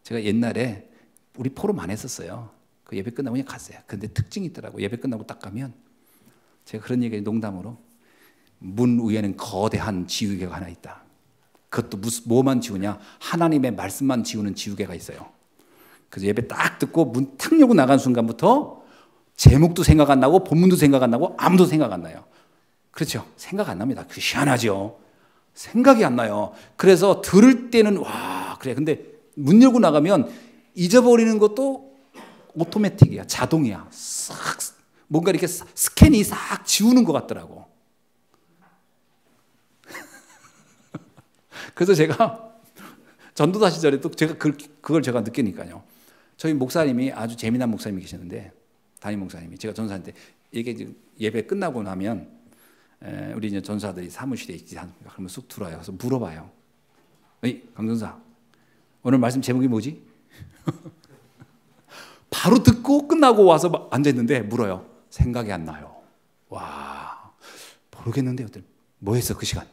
제가 옛날에 우리 포럼 안 했었어요. 그 예배 끝나고 그냥 갔어요. 근데 특징이 있더라고요. 예배 끝나고 딱 가면 제가 그런 얘기 농담으로 문 위에는 거대한 지우개가 하나 있다. 그것도 뭐만 지우냐? 하나님의 말씀만 지우는 지우개가 있어요. 그래서 예배 딱 듣고 문 탁 열고 나간 순간부터 제목도 생각 안 나고 본문도 생각 안 나고 아무도 생각 안 나요. 그렇죠? 생각 안 납니다. 그 희한하죠. 생각이 안 나요. 그래서 들을 때는 와 그래. 근데 문 열고 나가면 잊어버리는 것도 오토매틱이야. 자동이야. 싹 뭔가 이렇게 스캔이 싹 지우는 것 같더라고. 그래서 제가 전도사 시절에 또 제가 그걸 제가 느끼니까요. 저희 목사님이 아주 재미난 목사님이 계셨는데, 담임 목사님이 제가 전사한테 이게 예배 끝나고 나면 우리 이제 전사들이 사무실에 있지 않습니까? 그러면 쑥 들어와요. 그래서 물어봐요. 강 전사, 오늘 말씀 제목이 뭐지? 바로 듣고 끝나고 와서 앉아있는데 물어요. 생각이 안 나요. 와, 모르겠는데요. 뭐 했어 그 시간?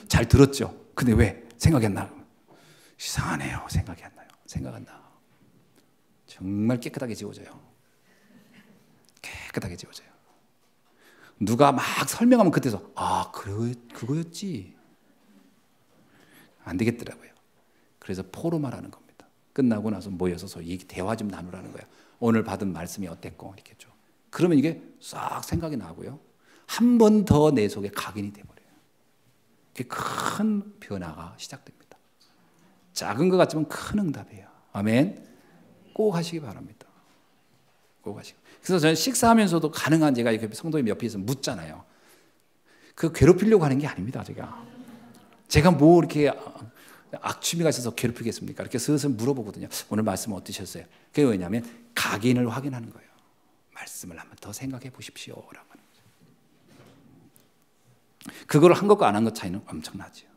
잘 들었죠? 근데 왜 생각이 안 나요? 이상하네요. 생각이 안 나요. 생각 안 나. 정말 깨끗하게 지워져요. 깨끗하게 지워져요. 누가 막 설명하면 그때서 그거였지. 안 되겠더라고요. 그래서 포럼하라는 겁니다. 끝나고 나서 모여서 소위 대화 좀 나누라는 거예요. 오늘 받은 말씀이 어땠고 이렇게 좀. 그러면 이게 싹 생각이 나고요. 한 번 더 내 속에 각인이 돼버려요. 그게 큰 변화가 시작됩니다. 작은 것 같지만 큰 응답이에요. 아멘. 꼭 하시기 바랍니다. 꼭 하시기. 그래서 저는 식사하면서도 가능한 제가 이렇게 성도님 옆에 있으면 묻잖아요. 그 괴롭히려고 하는 게 아닙니다. 제가 뭐 이렇게 악취미가 있어서 괴롭히겠습니까? 이렇게 슬슬 물어보거든요. 오늘 말씀 어떠셨어요? 그게 왜냐하면 각인을 확인하는 거예요. 말씀을 한번 더 생각해 보십시오. 라고 하는 거죠. 그걸 한 것과 안 한 것 차이는 엄청나죠.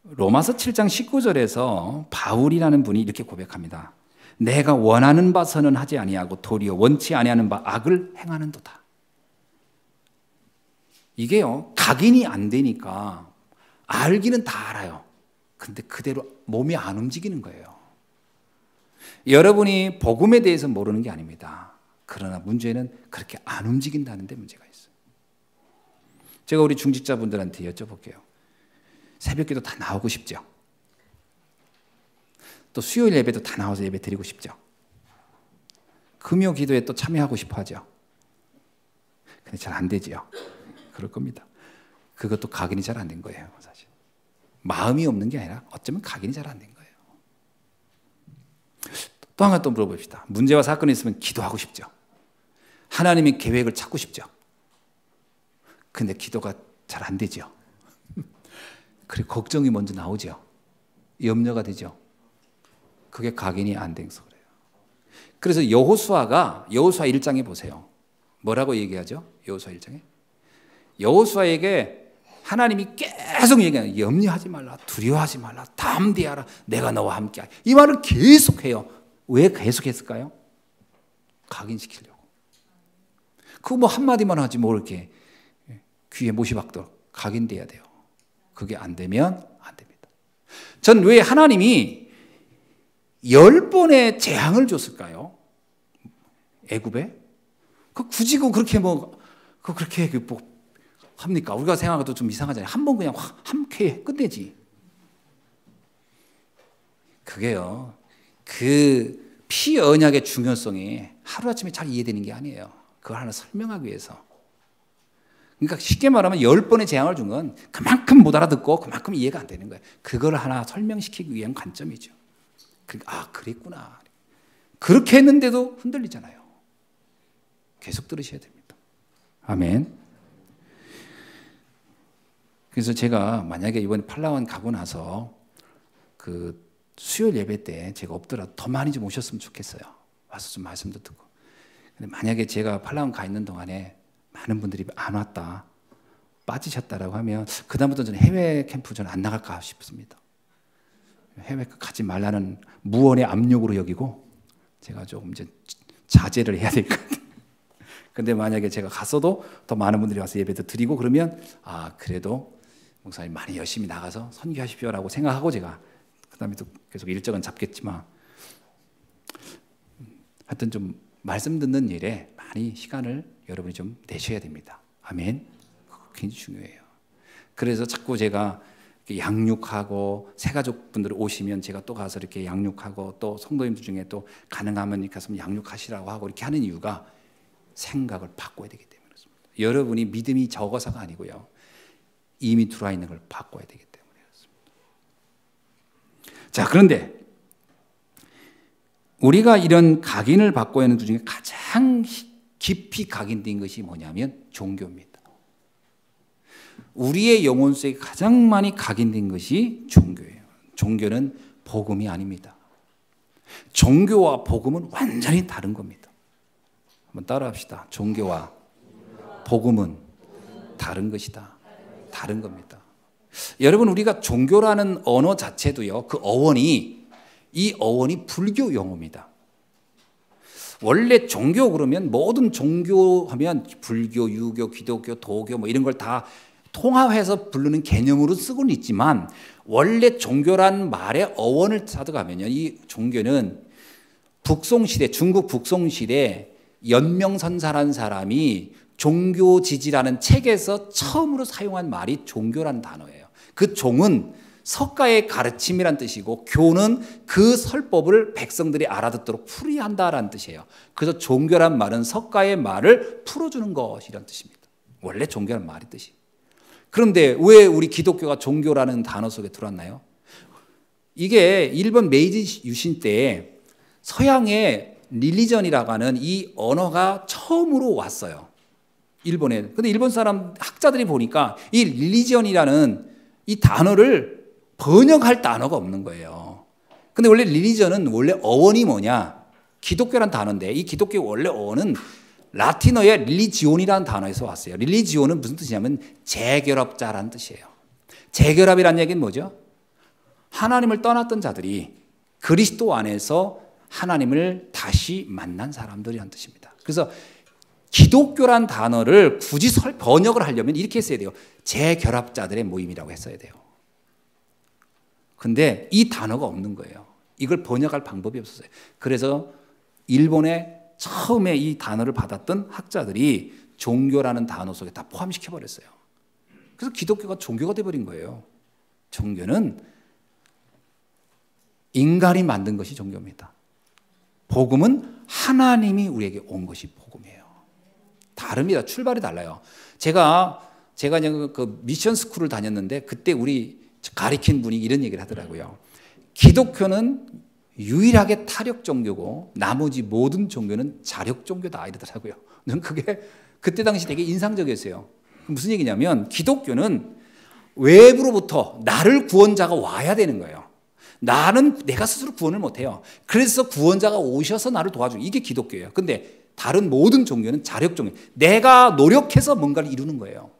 로마서 7장 19절에서 바울이라는 분이 이렇게 고백합니다. 내가 원하는 바 선은 하지 아니하고 도리어 원치 아니하는 바 악을 행하는도다. 이게요, 각인이 안 되니까 알기는 다 알아요. 근데 그대로 몸이 안 움직이는 거예요. 여러분이 복음에 대해서 모르는 게 아닙니다. 그러나 문제는 그렇게 안 움직인다는 데 문제가 있어요. 제가 우리 중직자분들한테 여쭤볼게요. 새벽기도 다 나오고 싶죠? 또 수요일 예배도 다 나와서 예배 드리고 싶죠? 금요 기도에 또 참여하고 싶어 하죠? 근데 잘 안 되지요. 그럴 겁니다. 그것도 각인이 잘 안 된 거예요, 사실. 마음이 없는 게 아니라 어쩌면 각인이 잘 안 된 거예요. 또 한 가지 또 물어봅시다. 문제와 사건이 있으면 기도하고 싶죠? 하나님의 계획을 찾고 싶죠? 근데 기도가 잘 안 되죠? 그래, 걱정이 먼저 나오죠? 염려가 되죠? 그게 각인이 안 돼서 그래요. 그래서 여호수아 1장에 보세요. 뭐라고 얘기하죠? 여호수아 1장에 여호수아에게 하나님이 계속 얘기해요. 염려하지 말라, 두려워하지 말라, 담대하라, 내가 너와 함께하리. 이 말을 계속해요. 왜 계속했을까요? 각인시키려고. 그거 뭐 한마디만 하지 뭐 이렇게 귀에 못이 박도록 각인돼야 돼요. 그게 안 되면 안 됩니다. 전 왜 하나님이 10번의 재앙을 줬을까요? 애굽에? 굳이 그렇게 그렇게 합니까? 우리가 생각해도 좀 이상하잖아요. 한 번 그냥 함께 끝내지. 그게요. 그 피 언약의 중요성이 하루아침에 잘 이해되는 게 아니에요. 그걸 하나 설명하기 위해서. 그러니까 쉽게 말하면 10번의 재앙을 준 건 그만큼 못 알아듣고 그만큼 이해가 안 되는 거예요. 그걸 하나 설명시키기 위한 관점이죠. 그랬구나. 그렇게 했는데도 흔들리잖아요. 계속 들으셔야 됩니다. 아멘. 그래서 제가 만약에 이번에 팔라완 가고 나서 그 수요일 예배 때 제가 없더라도 더 많이 좀 오셨으면 좋겠어요. 와서 좀 말씀도 듣고. 근데 만약에 제가 팔라완 가 있는 동안에 많은 분들이 안 왔다, 빠지셨다라고 하면 그다음부터 저는 해외 캠프 저는 안 나갈까 싶습니다. 해외 가지 말라는 무언의 압력으로 여기고 제가 조금 이제 자제를 해야 될 것 같아요. 근데 만약에 제가 갔어도 더 많은 분들이 와서 예배도 드리고 그러면 그래도 목사님 많이 열심히 나가서 선교하십시오라고 생각하고 제가 그다음에 또 계속 일정은 잡겠지만 하여튼 좀 말씀 듣는 일에 많이 시간을 여러분이 좀 내셔야 됩니다. 아멘. 그거 굉장히 중요해요. 그래서 자꾸 제가 양육하고 새가족분들 오시면 제가 또 가서 이렇게 양육하고 또 성도님들 중에 또 가능하면 가서 양육하시라고 하고 이렇게 하는 이유가 생각을 바꿔야 되기 때문에 그렇습니다. 여러분이 믿음이 적어서가 아니고요. 이미 들어와 있는 걸 바꿔야 되기 때문에 그렇습니다. 자, 그런데 우리가 이런 각인을 바꿔야 하는 그 중에 가장 깊이 각인된 것이 뭐냐면 종교입니다. 우리의 영혼 속에 가장 많이 각인된 것이 종교예요. 종교는 복음이 아닙니다. 종교와 복음은 완전히 다른 겁니다. 한번 따라합시다. 종교와 복음은 다른 것이다. 다른 겁니다. 여러분, 우리가 종교라는 언어 자체도요, 그 이 어원이 불교 용어입니다. 원래 종교 그러면 모든 종교하면 불교, 유교, 기독교, 도교 뭐 이런 걸 다 통합해서 부르는 개념으로 쓰고는 있지만 원래 종교라는 말의 어원을 찾아가면요, 이 종교는 북송시대, 중국 북송시대 연명선사라는 사람이 종교지지라는 책에서 처음으로 사용한 말이 종교라는 단어예요. 그 종은 석가의 가르침이란 뜻이고 교는 그 설법을 백성들이 알아듣도록 풀이한다라는 뜻이에요. 그래서 종교란 말은 석가의 말을 풀어주는 것이란 뜻입니다. 원래 종교란 말의 뜻이. 그런데 왜 우리 기독교가 종교라는 단어 속에 들어왔나요? 이게 일본 메이지 유신 때 서양의 릴리전이라고 하는 이 언어가 처음으로 왔어요. 일본에. 근데 일본 사람 학자들이 보니까 이 릴리전이라는 이 단어를 번역할 단어가 없는 거예요. 근데 원래 릴리전은 원래 어원이 뭐냐? 기독교란 단어인데 이 기독교 원래 어원은 라틴어의 릴리지온이라는 단어에서 왔어요. 릴리지온은 무슨 뜻이냐면 재결합자라는 뜻이에요. 재결합이라는 얘기는 뭐죠? 하나님을 떠났던 자들이 그리스도 안에서 하나님을 다시 만난 사람들이라는 뜻입니다. 그래서 기독교란 단어를 굳이 번역을 하려면 이렇게 했어야 돼요. 재결합자들의 모임이라고 했어야 돼요. 근데 이 단어가 없는 거예요. 이걸 번역할 방법이 없었어요. 그래서 일본에 처음에 이 단어를 받았던 학자들이 종교라는 단어 속에 다 포함시켜버렸어요. 그래서 기독교가 종교가 돼버린 거예요. 종교는 인간이 만든 것이 종교입니다. 복음은 하나님이 우리에게 온 것이 복음이에요. 다릅니다. 출발이 달라요. 제가 그 미션 스쿨을 다녔는데 그때 우리 가리킨 분이 이런 얘기를 하더라고요. 기독교는 유일하게 타력 종교고 나머지 모든 종교는 자력 종교다 이러더라고요. 저는 그게 그때 당시 되게 인상적이었어요. 무슨 얘기냐면 기독교는 외부로부터 나를 구원자가 와야 되는 거예요. 나는 내가 스스로 구원을 못해요. 그래서 구원자가 오셔서 나를 도와줘요. 이게 기독교예요. 근데 다른 모든 종교는 자력 종교. 내가 노력해서 뭔가를 이루는 거예요.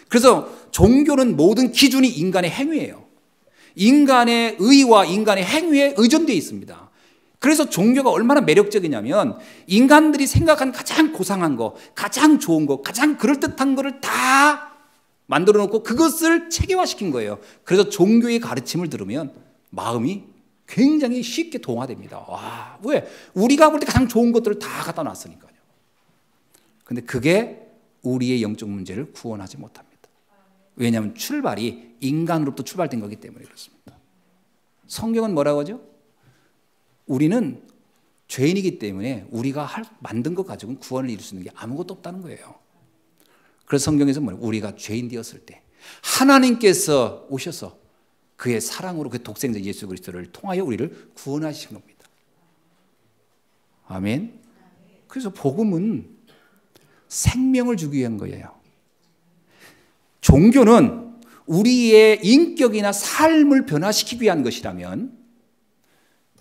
그래서 종교는 모든 기준이 인간의 행위예요. 인간의 의와 인간의 행위에 의존되어 있습니다. 그래서 종교가 얼마나 매력적이냐면 인간들이 생각한 가장 고상한 거, 가장 좋은 거, 가장 그럴듯한 거를 다 만들어 놓고 그것을 체계화시킨 거예요. 그래서 종교의 가르침을 들으면 마음이 굉장히 쉽게 동화됩니다. 와, 왜? 우리가 볼 때 가장 좋은 것들을 다 갖다 놨으니까요. 근데 그게 우리의 영적 문제를 구원하지 못합니다. 왜냐하면 출발이 인간으로부터 출발된 거기 때문에 그렇습니다. 성경은 뭐라고 하죠? 우리는 죄인이기 때문에 우리가 만든 것 가지고는 구원을 이룰 수 있는 게 아무것도 없다는 거예요. 그래서 성경에서 뭐예요? 우리가 죄인 되었을 때 하나님께서 오셔서 그의 사랑으로 그 독생자 예수 그리스도를 통하여 우리를 구원하신 겁니다. 아멘. 그래서 복음은 생명을 주기 위한 거예요. 종교는 우리의 인격이나 삶을 변화시키기 위한 것이라면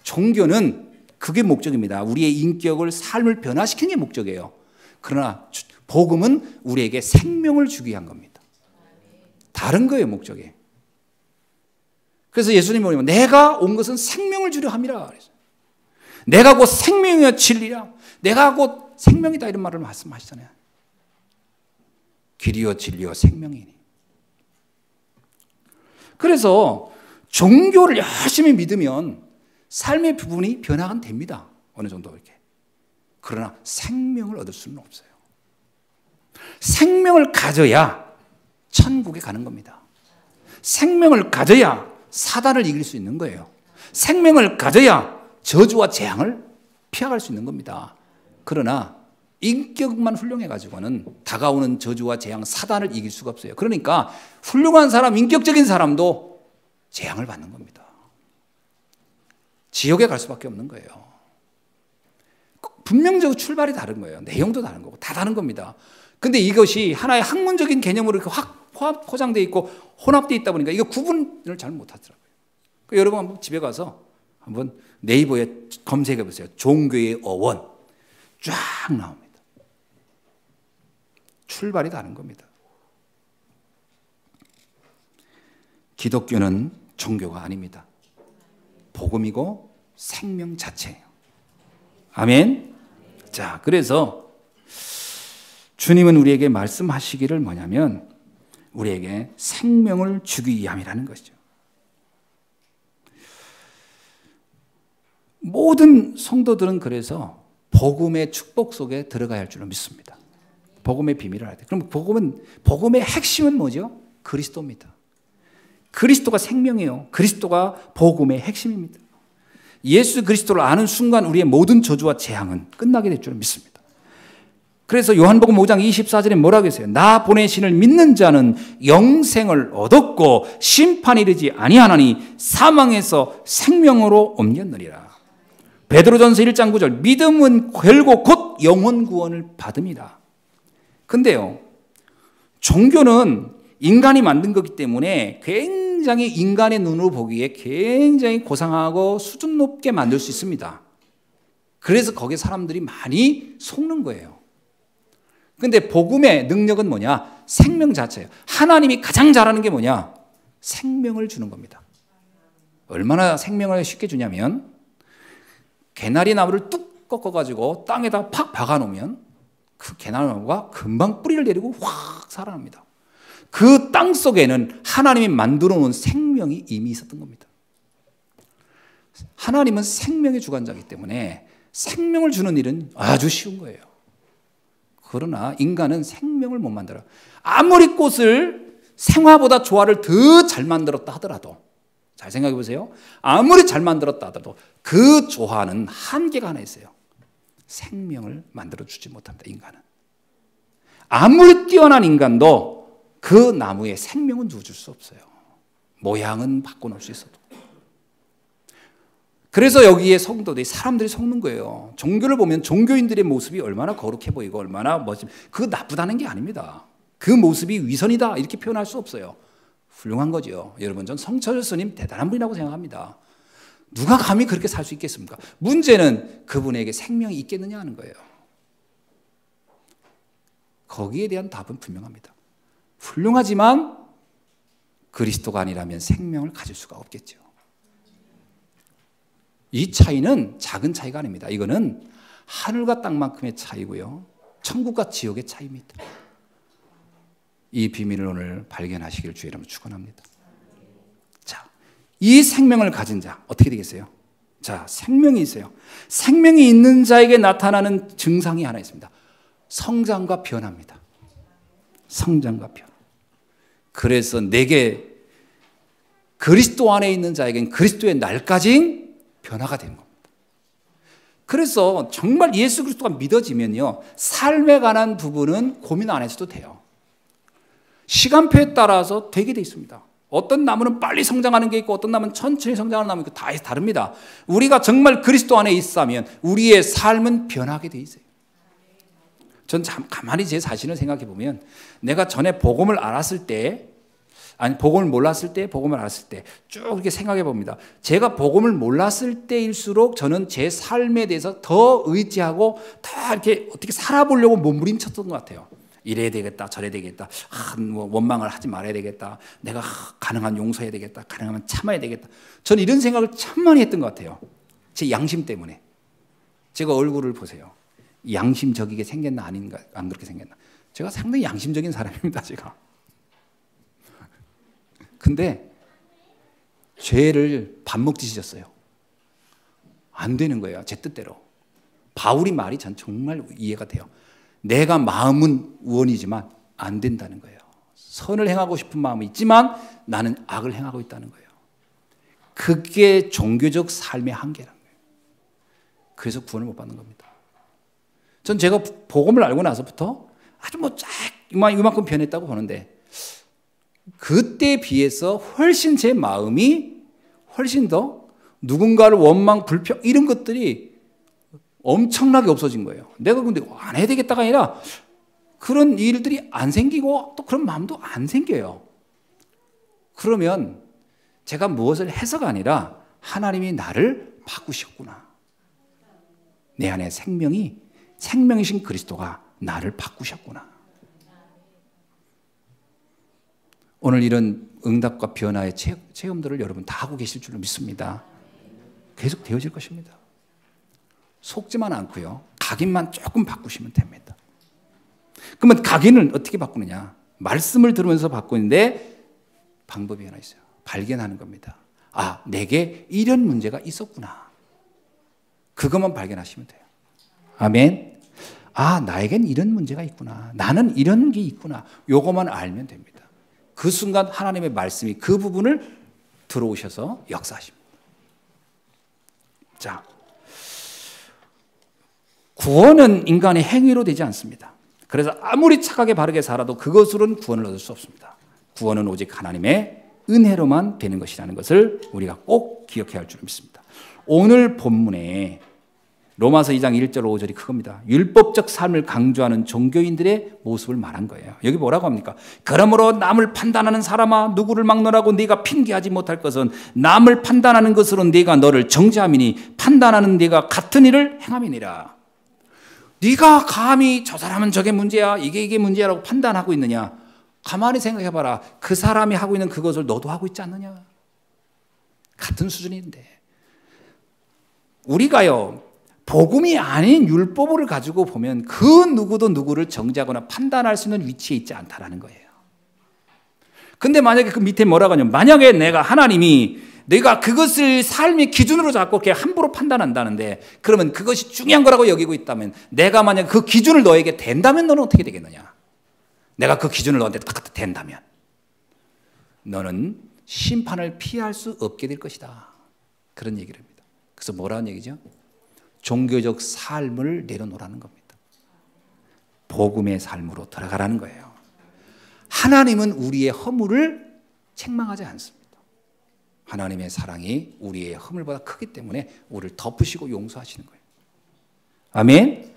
종교는 그게 목적입니다. 우리의 인격을 삶을 변화시키는 게 목적이에요. 그러나 복음은 우리에게 생명을 주기 위한 겁니다. 다른 거예요, 목적이. 그래서 예수님이 뭐냐면 내가 온 것은 생명을 주려 함이라. 내가 곧 생명이여 진리라. 내가 곧 생명이다 이런 말을 말씀하시잖아요. 길이요 진리요 생명이니. 그래서 종교를 열심히 믿으면 삶의 부분이 변화가 됩니다. 어느 정도 이렇게. 그러나 생명을 얻을 수는 없어요. 생명을 가져야 천국에 가는 겁니다. 생명을 가져야 사단을 이길 수 있는 거예요. 생명을 가져야 저주와 재앙을 피해갈 수 있는 겁니다. 그러나 인격만 훌륭해가지고는 다가오는 저주와 재앙, 사단을 이길 수가 없어요. 그러니까 훌륭한 사람, 인격적인 사람도 재앙을 받는 겁니다. 지옥에 갈 수밖에 없는 거예요. 분명적으로 출발이 다른 거예요. 내용도 다른 거고 다 다른 겁니다. 근데 이것이 하나의 학문적인 개념으로 이렇게 확 포장되어 있고 혼합되어 있다 보니까 이거 구분을 잘 못하더라고요. 그러니까 여러분 한번 집에 가서 한번 네이버에 검색해 보세요. 종교의 어원 쫙 나옵니다. 출발이 다른 겁니다. 기독교는 종교가 아닙니다. 복음이고 생명 자체예요. 아멘. 자, 그래서 주님은 우리에게 말씀하시기를 뭐냐면 우리에게 생명을 주기 위함이라는 것이죠. 모든 성도들은 그래서 복음의 축복 속에 들어가야 할 줄로 믿습니다. 복음의 비밀을 알아야 돼요. 그럼 복음의 핵심은 뭐죠? 그리스도입니다. 그리스도가 생명이에요. 그리스도가 복음의 핵심입니다. 예수 그리스도를 아는 순간 우리의 모든 저주와 재앙은 끝나게 될 줄 믿습니다. 그래서 요한복음 5장 24절에 뭐라고 했어요? 나 보내신을 믿는 자는 영생을 얻었고 심판이 이르지 아니하나니 사망에서 생명으로 옮겼느니라. 베드로전서 1장 9절 믿음은 결국 곧 영혼 구원을 받습니다. 근데요, 종교는 인간이 만든 거기 때문에 굉장히 인간의 눈으로 보기에 굉장히 고상하고 수준 높게 만들 수 있습니다. 그래서 거기에 사람들이 많이 속는 거예요. 근데 복음의 능력은 뭐냐? 생명 자체예요. 하나님이 가장 잘하는 게 뭐냐? 생명을 주는 겁니다. 얼마나 생명을 쉽게 주냐면 개나리 나무를 뚝 꺾어가지고 땅에다 팍 박아놓으면 그 개나리 나무가 금방 뿌리를 내리고 확 살아납니다. 그 땅 속에는 하나님이 만들어 놓은 생명이 이미 있었던 겁니다. 하나님은 생명의 주관자이기 때문에 생명을 주는 일은 아주 쉬운 거예요. 그러나 인간은 생명을 못 만들어요. 아무리 꽃을 생화보다 조화를 더 잘 만들었다 하더라도, 잘 생각해 보세요. 아무리 잘 만들었다 하더라도 그 조화는 한계가 하나 있어요. 생명을 만들어주지 못합니다. 인간은. 아무리 뛰어난 인간도 그 나무에 생명은 줄 수 없어요. 모양은 바꿔놓을 수 있어도. 그래서 여기에 성도들이 사람들이 속는 거예요. 종교를 보면 종교인들의 모습이 얼마나 거룩해 보이고 얼마나 멋진, 그거 나쁘다는 게 아닙니다. 그 모습이 위선이다 이렇게 표현할 수 없어요. 훌륭한 거죠. 여러분, 전 성철 스님 대단한 분이라고 생각합니다. 누가 감히 그렇게 살 수 있겠습니까? 문제는 그분에게 생명이 있겠느냐 하는 거예요. 거기에 대한 답은 분명합니다. 훌륭하지만 그리스도가 아니라면 생명을 가질 수가 없겠죠. 이 차이는 작은 차이가 아닙니다. 이거는 하늘과 땅만큼의 차이고요. 천국과 지옥의 차이입니다. 이 비밀을 오늘 발견하시길 주의 이름으로 축원합니다. 자, 이 생명을 가진 자 어떻게 되겠어요? 자, 생명이 있어요. 생명이 있는 자에게 나타나는 증상이 하나 있습니다. 성장과 변화입니다. 성장과 변화. 그래서 내게 그리스도 안에 있는 자에겐 그리스도의 날까지 변화가 되는 겁니다. 그래서 정말 예수 그리스도가 믿어지면요, 삶에 관한 부분은 고민 안 해서도 돼요. 시간표에 따라서 되게 돼 있습니다. 어떤 나무는 빨리 성장하는 게 있고 어떤 나무는 천천히 성장하는 나무가 있고 다 다릅니다. 우리가 정말 그리스도 안에 있으면 우리의 삶은 변하게 돼 있어요. 전 참 가만히 제 자신을 생각해 보면 내가 전에 복음을 알았을 때, 아니 복음을 몰랐을 때, 복음을 알았을 때 쭉 이렇게 생각해 봅니다. 제가 복음을 몰랐을 때일수록 저는 제 삶에 대해서 더 의지하고 다 이렇게 어떻게 살아보려고 몸부림쳤던 것 같아요. 이래야 되겠다, 저래야 되겠다, 뭐 원망을 하지 말아야 되겠다, 내가 가능한 용서해야 되겠다, 가능하면 참아야 되겠다. 저는 이런 생각을 참 많이 했던 것 같아요. 제 양심 때문에. 제가 얼굴을 보세요. 양심적이게 생겼나 아닌가, 안 그렇게 생겼나. 제가 상당히 양심적인 사람입니다, 제가. 근데 죄를 밥 먹듯이 졌어요. 안 되는 거예요, 제 뜻대로. 바울이 말이 전 정말 이해가 돼요. 내가 마음은 의원이지만 안 된다는 거예요. 선을 행하고 싶은 마음이 있지만 나는 악을 행하고 있다는 거예요. 그게 종교적 삶의 한계라는 거예요. 그래서 구원을 못 받는 겁니다. 전 제가 복음을 알고 나서부터 아주 이만큼 변했다고 보는데, 그때에 비해서 훨씬 제 마음이 훨씬 더 누군가를 원망, 불평 이런 것들이 엄청나게 없어진 거예요. 내가 근데 안 해야 되겠다가 아니라 그런 일들이 안 생기고 또 그런 마음도 안 생겨요. 그러면 제가 무엇을 해서가 아니라 하나님이 나를 바꾸셨구나. 내 안에 생명이신 그리스도가 나를 바꾸셨구나. 오늘 이런 응답과 변화의 체험들을 여러분 다 하고 계실 줄로 믿습니다. 계속 되어질 것입니다. 속지만 않고요, 각인만 조금 바꾸시면 됩니다. 그러면 각인을 어떻게 바꾸느냐? 말씀을 들으면서 바꾸는데 방법이 하나 있어요. 발견하는 겁니다. 아, 내게 이런 문제가 있었구나. 그것만 발견하시면 돼요. 아멘. 아, 나에겐 이런 문제가 있구나. 나는 이런 게 있구나. 요것만 알면 됩니다. 그 순간 하나님의 말씀이 그 부분을 들어오셔서 역사하십니다. 자, 구원은 인간의 행위로 되지 않습니다. 그래서 아무리 착하게 바르게 살아도 그것으로는 구원을 얻을 수 없습니다. 구원은 오직 하나님의 은혜로만 되는 것이라는 것을 우리가 꼭 기억해야 할 줄 믿습니다. 오늘 본문에 로마서 2장 1절 5절이 그겁니다. 율법적 삶을 강조하는 종교인들의 모습을 말한 거예요. 여기 뭐라고 합니까? 그러므로 남을 판단하는 사람아, 누구를 막론하고 네가 핑계하지 못할 것은 남을 판단하는 것으로 네가 너를 정죄함이니 판단하는 네가 같은 일을 행함이니라. 네가 감히 저 사람은 저게 문제야, 이게 문제야라고 판단하고 있느냐? 가만히 생각해봐라. 그 사람이 하고 있는 그것을 너도 하고 있지 않느냐? 같은 수준인데. 우리가요, 복음이 아닌 율법을 가지고 보면 그 누구도 누구를 정죄하거나 판단할 수 있는 위치에 있지 않다라는 거예요. 근데 만약에 그 밑에 뭐라고 하냐면, 만약에 내가 그것을 삶의 기준으로 잡고 이렇게 함부로 판단한다는데, 그러면 그것이 중요한 거라고 여기고 있다면, 내가 만약 그 기준을 너에게 댄다면 너는 어떻게 되겠느냐? 내가 그 기준을 너한테 딱 댄다면 너는 심판을 피할 수 없게 될 것이다. 그런 얘기를 합니다. 그래서 뭐라는 얘기죠? 종교적 삶을 내려놓으라는 겁니다. 복음의 삶으로 들어가라는 거예요. 하나님은 우리의 허물을 책망하지 않습니다. 하나님의 사랑이 우리의 허물보다 크기 때문에 우리를 덮으시고 용서하시는 거예요. 아멘.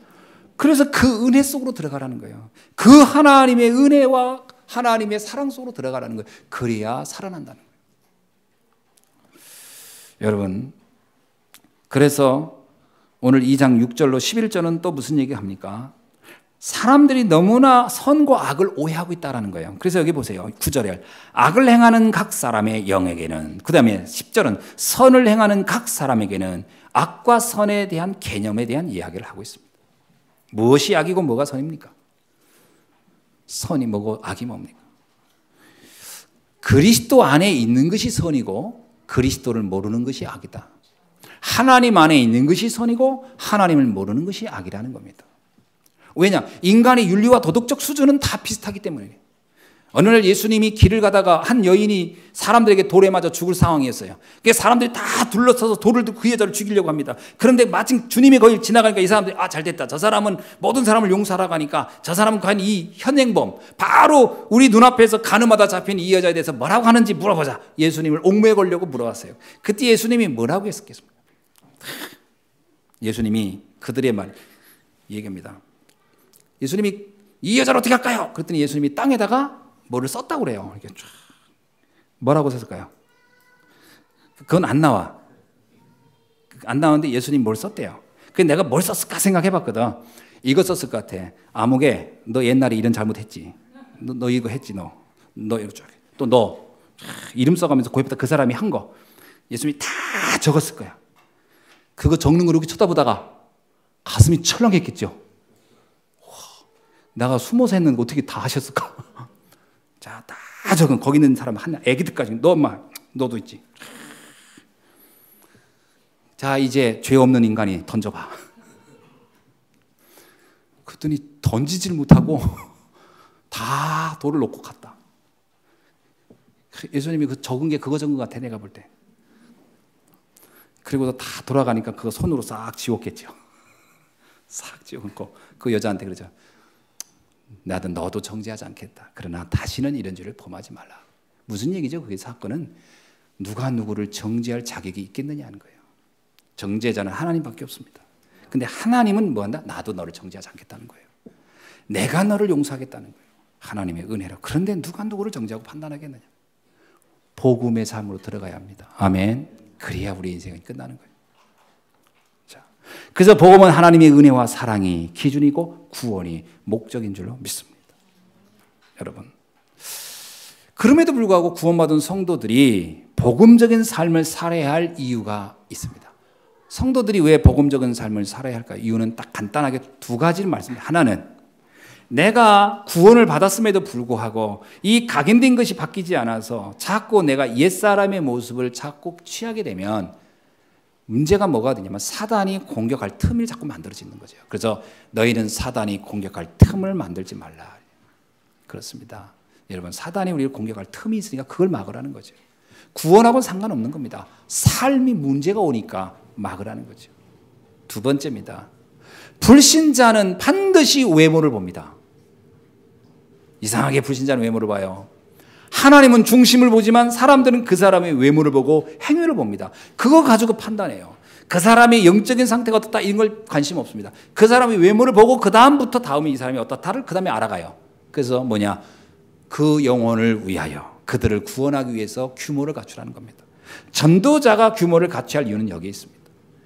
그래서 그 은혜 속으로 들어가라는 거예요. 그 하나님의 은혜와 하나님의 사랑 속으로 들어가라는 거예요. 그래야 살아난다는 거예요. 여러분, 그래서 오늘 2장 6절로 11절은 또 무슨 얘기합니까? 사람들이 너무나 선과 악을 오해하고 있다는 거예요. 그래서 여기 보세요. 9절에 악을 행하는 각 사람의 영에게는, 그 다음에 10절은 선을 행하는 각 사람에게는 악과 선에 대한 개념에 대한 이야기를 하고 있습니다. 무엇이 악이고 뭐가 선입니까? 선이 뭐고 악이 뭡니까? 그리스도 안에 있는 것이 선이고 그리스도를 모르는 것이 악이다. 하나님 안에 있는 것이 선이고 하나님을 모르는 것이 악이라는 겁니다. 왜냐? 인간의 윤리와 도덕적 수준은 다 비슷하기 때문에. 어느 날 예수님이 길을 가다가 한 여인이 사람들에게 돌에 맞아 죽을 상황이었어요. 그래서 사람들이 다 둘러서서 돌을 들고 그 여자를 죽이려고 합니다. 그런데 마침 주님이 거기 지나가니까 이 사람들이 잘됐다. 저 사람은 모든 사람을 용서하라고 하니까 저 사람은 과연 이 현행범, 바로 우리 눈앞에서 가늠하다 잡힌 이 여자에 대해서 뭐라고 하는지 물어보자. 예수님을 옥매에 걸려고 물어봤어요. 그때 예수님이 뭐라고 했었겠습니까? 예수님이 그들의 말 얘기합니다. 예수님이 이 여자를 어떻게 할까요? 그랬더니 예수님이 땅에다가 뭐를 썼다고 그래요. 이렇게 쫙. 뭐라고 썼을까요? 그건 안 나와. 안 나오는데 예수님이 뭘 썼대요. 그래서 내가 뭘 썼을까 생각해봤거든. 이거 썼을 것 같아. 아무개, 너 옛날에 이런 잘못했지. 너 이거 했지, 너 이거 쫙. 또 너 이름 써가면서 고엽다 그 사람이 한 거. 예수님이 다 적었을 거야. 그거 적는 걸 이렇게 쳐다보다가 가슴이 철렁했겠죠. 내가 숨어서 했는 거 어떻게 다 하셨을까? 자, 다 적은 거기 있는 사람 한 애기들까지 너 엄마 너도 있지. 자, 이제 죄 없는 인간이 던져봐. 그랬더니 던지질 못하고 다 돌을 놓고 갔다. 예수님이 그 적은 게 그거 적은 것 같아 내가 볼 때. 그리고 다 돌아가니까 그거 손으로 싹 지웠겠죠. 싹 지워놓고 그 여자한테 그러죠. 나도 너도 정죄하지 않겠다. 그러나 다시는 이런 죄를 범하지 말라. 무슨 얘기죠? 그게 사건은 누가 누구를 정죄할 자격이 있겠느냐는 거예요. 정죄자는 하나님밖에 없습니다. 근데 하나님은 뭐한다? 나도 너를 정죄하지 않겠다는 거예요. 내가 너를 용서하겠다는 거예요. 하나님의 은혜로. 그런데 누가 누구를 정죄하고 판단하겠느냐? 복음의 삶으로 들어가야 합니다. 아멘. 그래야 우리 인생은 끝나는 거예요. 자, 그래서 복음은 하나님의 은혜와 사랑이 기준이고 구원이 목적인 줄로 믿습니다. 여러분, 그럼에도 불구하고 구원받은 성도들이 복음적인 삶을 살아야 할 이유가 있습니다. 성도들이 왜 복음적인 삶을 살아야 할까? 이유는 딱 간단하게 두 가지를 말씀드립니다. 하나는 내가 구원을 받았음에도 불구하고 이 각인된 것이 바뀌지 않아서 자꾸 내가 옛사람의 모습을 자꾸 취하게 되면 문제가 뭐가 되냐면 사단이 공격할 틈을 자꾸 만들어지는 거죠. 그래서 너희는 사단이 공격할 틈을 만들지 말라. 그렇습니다. 여러분, 사단이 우리를 공격할 틈이 있으니까 그걸 막으라는 거죠. 구원하고는 상관없는 겁니다. 삶이 문제가 오니까 막으라는 거죠. 두 번째입니다. 불신자는 반드시 외모를 봅니다. 이상하게 불신자는 외모를 봐요. 하나님은 중심을 보지만 사람들은 그 사람의 외모를 보고 행위를 봅니다. 그거 가지고 판단해요. 그 사람의 영적인 상태가 어떻다 이런 걸 관심 없습니다. 그 사람의 외모를 보고 그 다음부터 다음에 이 사람이 어떻다를 그 다음에 알아가요. 그래서 뭐냐? 그 영혼을 위하여 그들을 구원하기 위해서 규모를 갖추라는 겁니다. 전도자가 규모를 갖춰야 할 이유는 여기에 있습니다.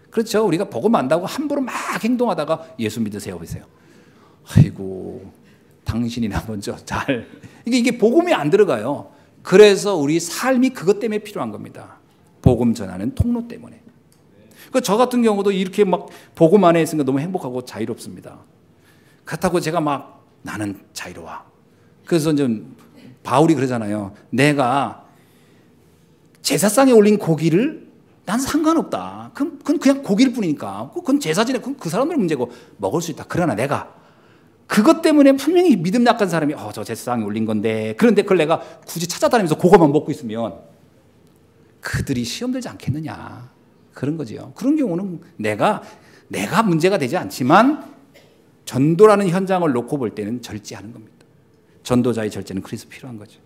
그렇죠. 우리가 복음 안다고 함부로 막 행동하다가 예수 믿으세요 보세요. 아이고 당신이나 먼저 잘 이게 복음이 안 들어가요. 그래서 우리 삶이 그것 때문에 필요한 겁니다. 복음 전하는 통로 때문에. 저 같은 경우도 이렇게 막 복음 안에 있으니까 너무 행복하고 자유롭습니다. 그렇다고 제가 막 나는 자유로워. 그래서 좀 바울이 그러잖아요. 내가 제사상에 올린 고기를 난 상관없다. 그건 그냥 고기일 뿐이니까. 그건 제사지네. 그건 그 사람들 문제고 먹을 수 있다. 그러나 내가 그것 때문에 분명히 믿음 약한 사람이 저 제사상에 올린 건데 그런데 그걸 내가 굳이 찾아다니면서 그것만 먹고 있으면 그들이 시험 들지 않겠느냐. 그런 거지요. 그런 경우는 내가 문제가 되지 않지만 전도라는 현장을 놓고 볼 때는 절제하는 겁니다. 전도자의 절제는 그래서 필요한 거죠.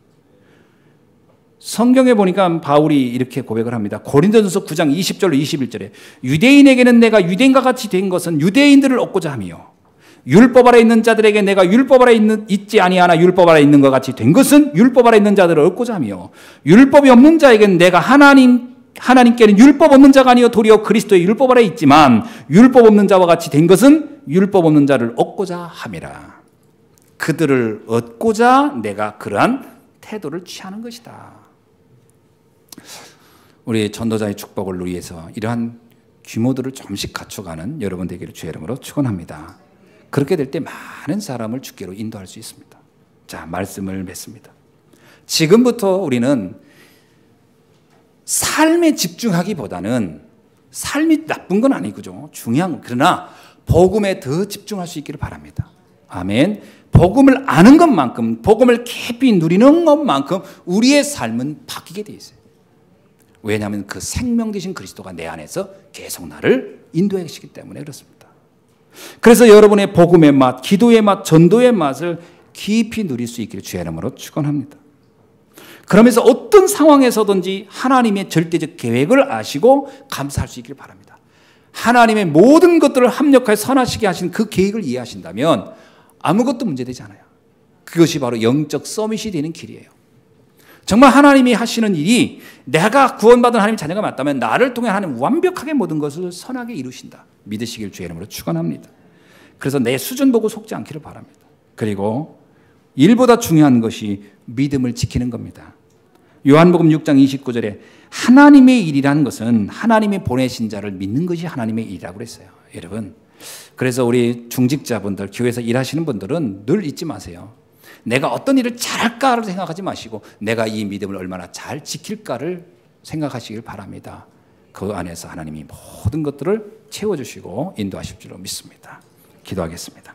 성경에 보니까 바울이 이렇게 고백을 합니다. 고린도전서 9장 20절로 21절에 유대인에게는 내가 유대인과 같이 된 것은 유대인들을 얻고자 함이요 율법 아래 있는 자들에게 내가 율법 아래 있지 아니하나 율법 아래 있는 것 같이 된 것은 율법 아래 있는 자들을 얻고자 함이요 율법이 없는 자에게는 내가 하나님 하나님께는 율법 없는 자가 아니요 도리어 그리스도의 율법 아래 있지만 율법 없는 자와 같이 된 것은 율법 없는 자를 얻고자 함이라. 그들을 얻고자 내가 그러한 태도를 취하는 것이다. 우리 전도자의 축복을 위해서 이러한 규모들을 조금씩 갖춰가는 여러분 되기를 주의 이름으로 축원합니다. 그렇게 될 때 많은 사람을 주께로 인도할 수 있습니다. 자, 말씀을 맺습니다. 지금부터 우리는 삶에 집중하기보다는 삶이 나쁜 건 아니고죠. 중요한 건 그러나 복음에 더 집중할 수 있기를 바랍니다. 아멘. 복음을 아는 것만큼 복음을 깊이 누리는 것만큼 우리의 삶은 바뀌게 돼 있어요. 왜냐하면 그 생명 되신 그리스도가 내 안에서 계속 나를 인도해 주시기 때문에 그렇습니다. 그래서 여러분의 복음의 맛, 기도의 맛, 전도의 맛을 깊이 누릴 수 있기를 주의 이름으로 축원합니다. 그러면서 어떤 상황에서든지 하나님의 절대적 계획을 아시고 감사할 수 있기를 바랍니다. 하나님의 모든 것들을 합력하여 선하시게 하신 그 계획을 이해하신다면 아무것도 문제되지 않아요. 그것이 바로 영적 서밋이 되는 길이에요. 정말 하나님이 하시는 일이 내가 구원받은 하나님의 자녀가 맞다면 나를 통해 하나님 완벽하게 모든 것을 선하게 이루신다. 믿으시길 주의 이름으로 축원합니다. 그래서 내 수준 보고 속지 않기를 바랍니다. 그리고 일보다 중요한 것이 믿음을 지키는 겁니다. 요한복음 6장 29절에 하나님의 일이라는 것은 하나님이 보내신 자를 믿는 것이 하나님의 일이라고 그랬어요. 여러분, 그래서 우리 중직자분들, 교회에서 일하시는 분들은 늘 잊지 마세요. 내가 어떤 일을 잘할까를 생각하지 마시고 내가 이 믿음을 얼마나 잘 지킬까를 생각하시길 바랍니다. 그 안에서 하나님이 모든 것들을 채워주시고 인도하실 줄로 믿습니다. 기도하겠습니다.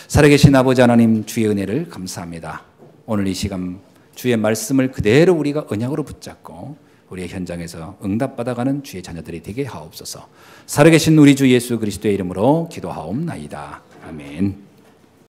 살아계신 아버지 하나님, 주의 은혜를 감사합니다. 오늘 이 시간 주의 말씀을 그대로 우리가 언약으로 붙잡고 우리의 현장에서 응답받아가는 주의 자녀들이 되게 하옵소서. 살아계신 우리 주 예수 그리스도의 이름으로 기도하옵나이다. 아멘.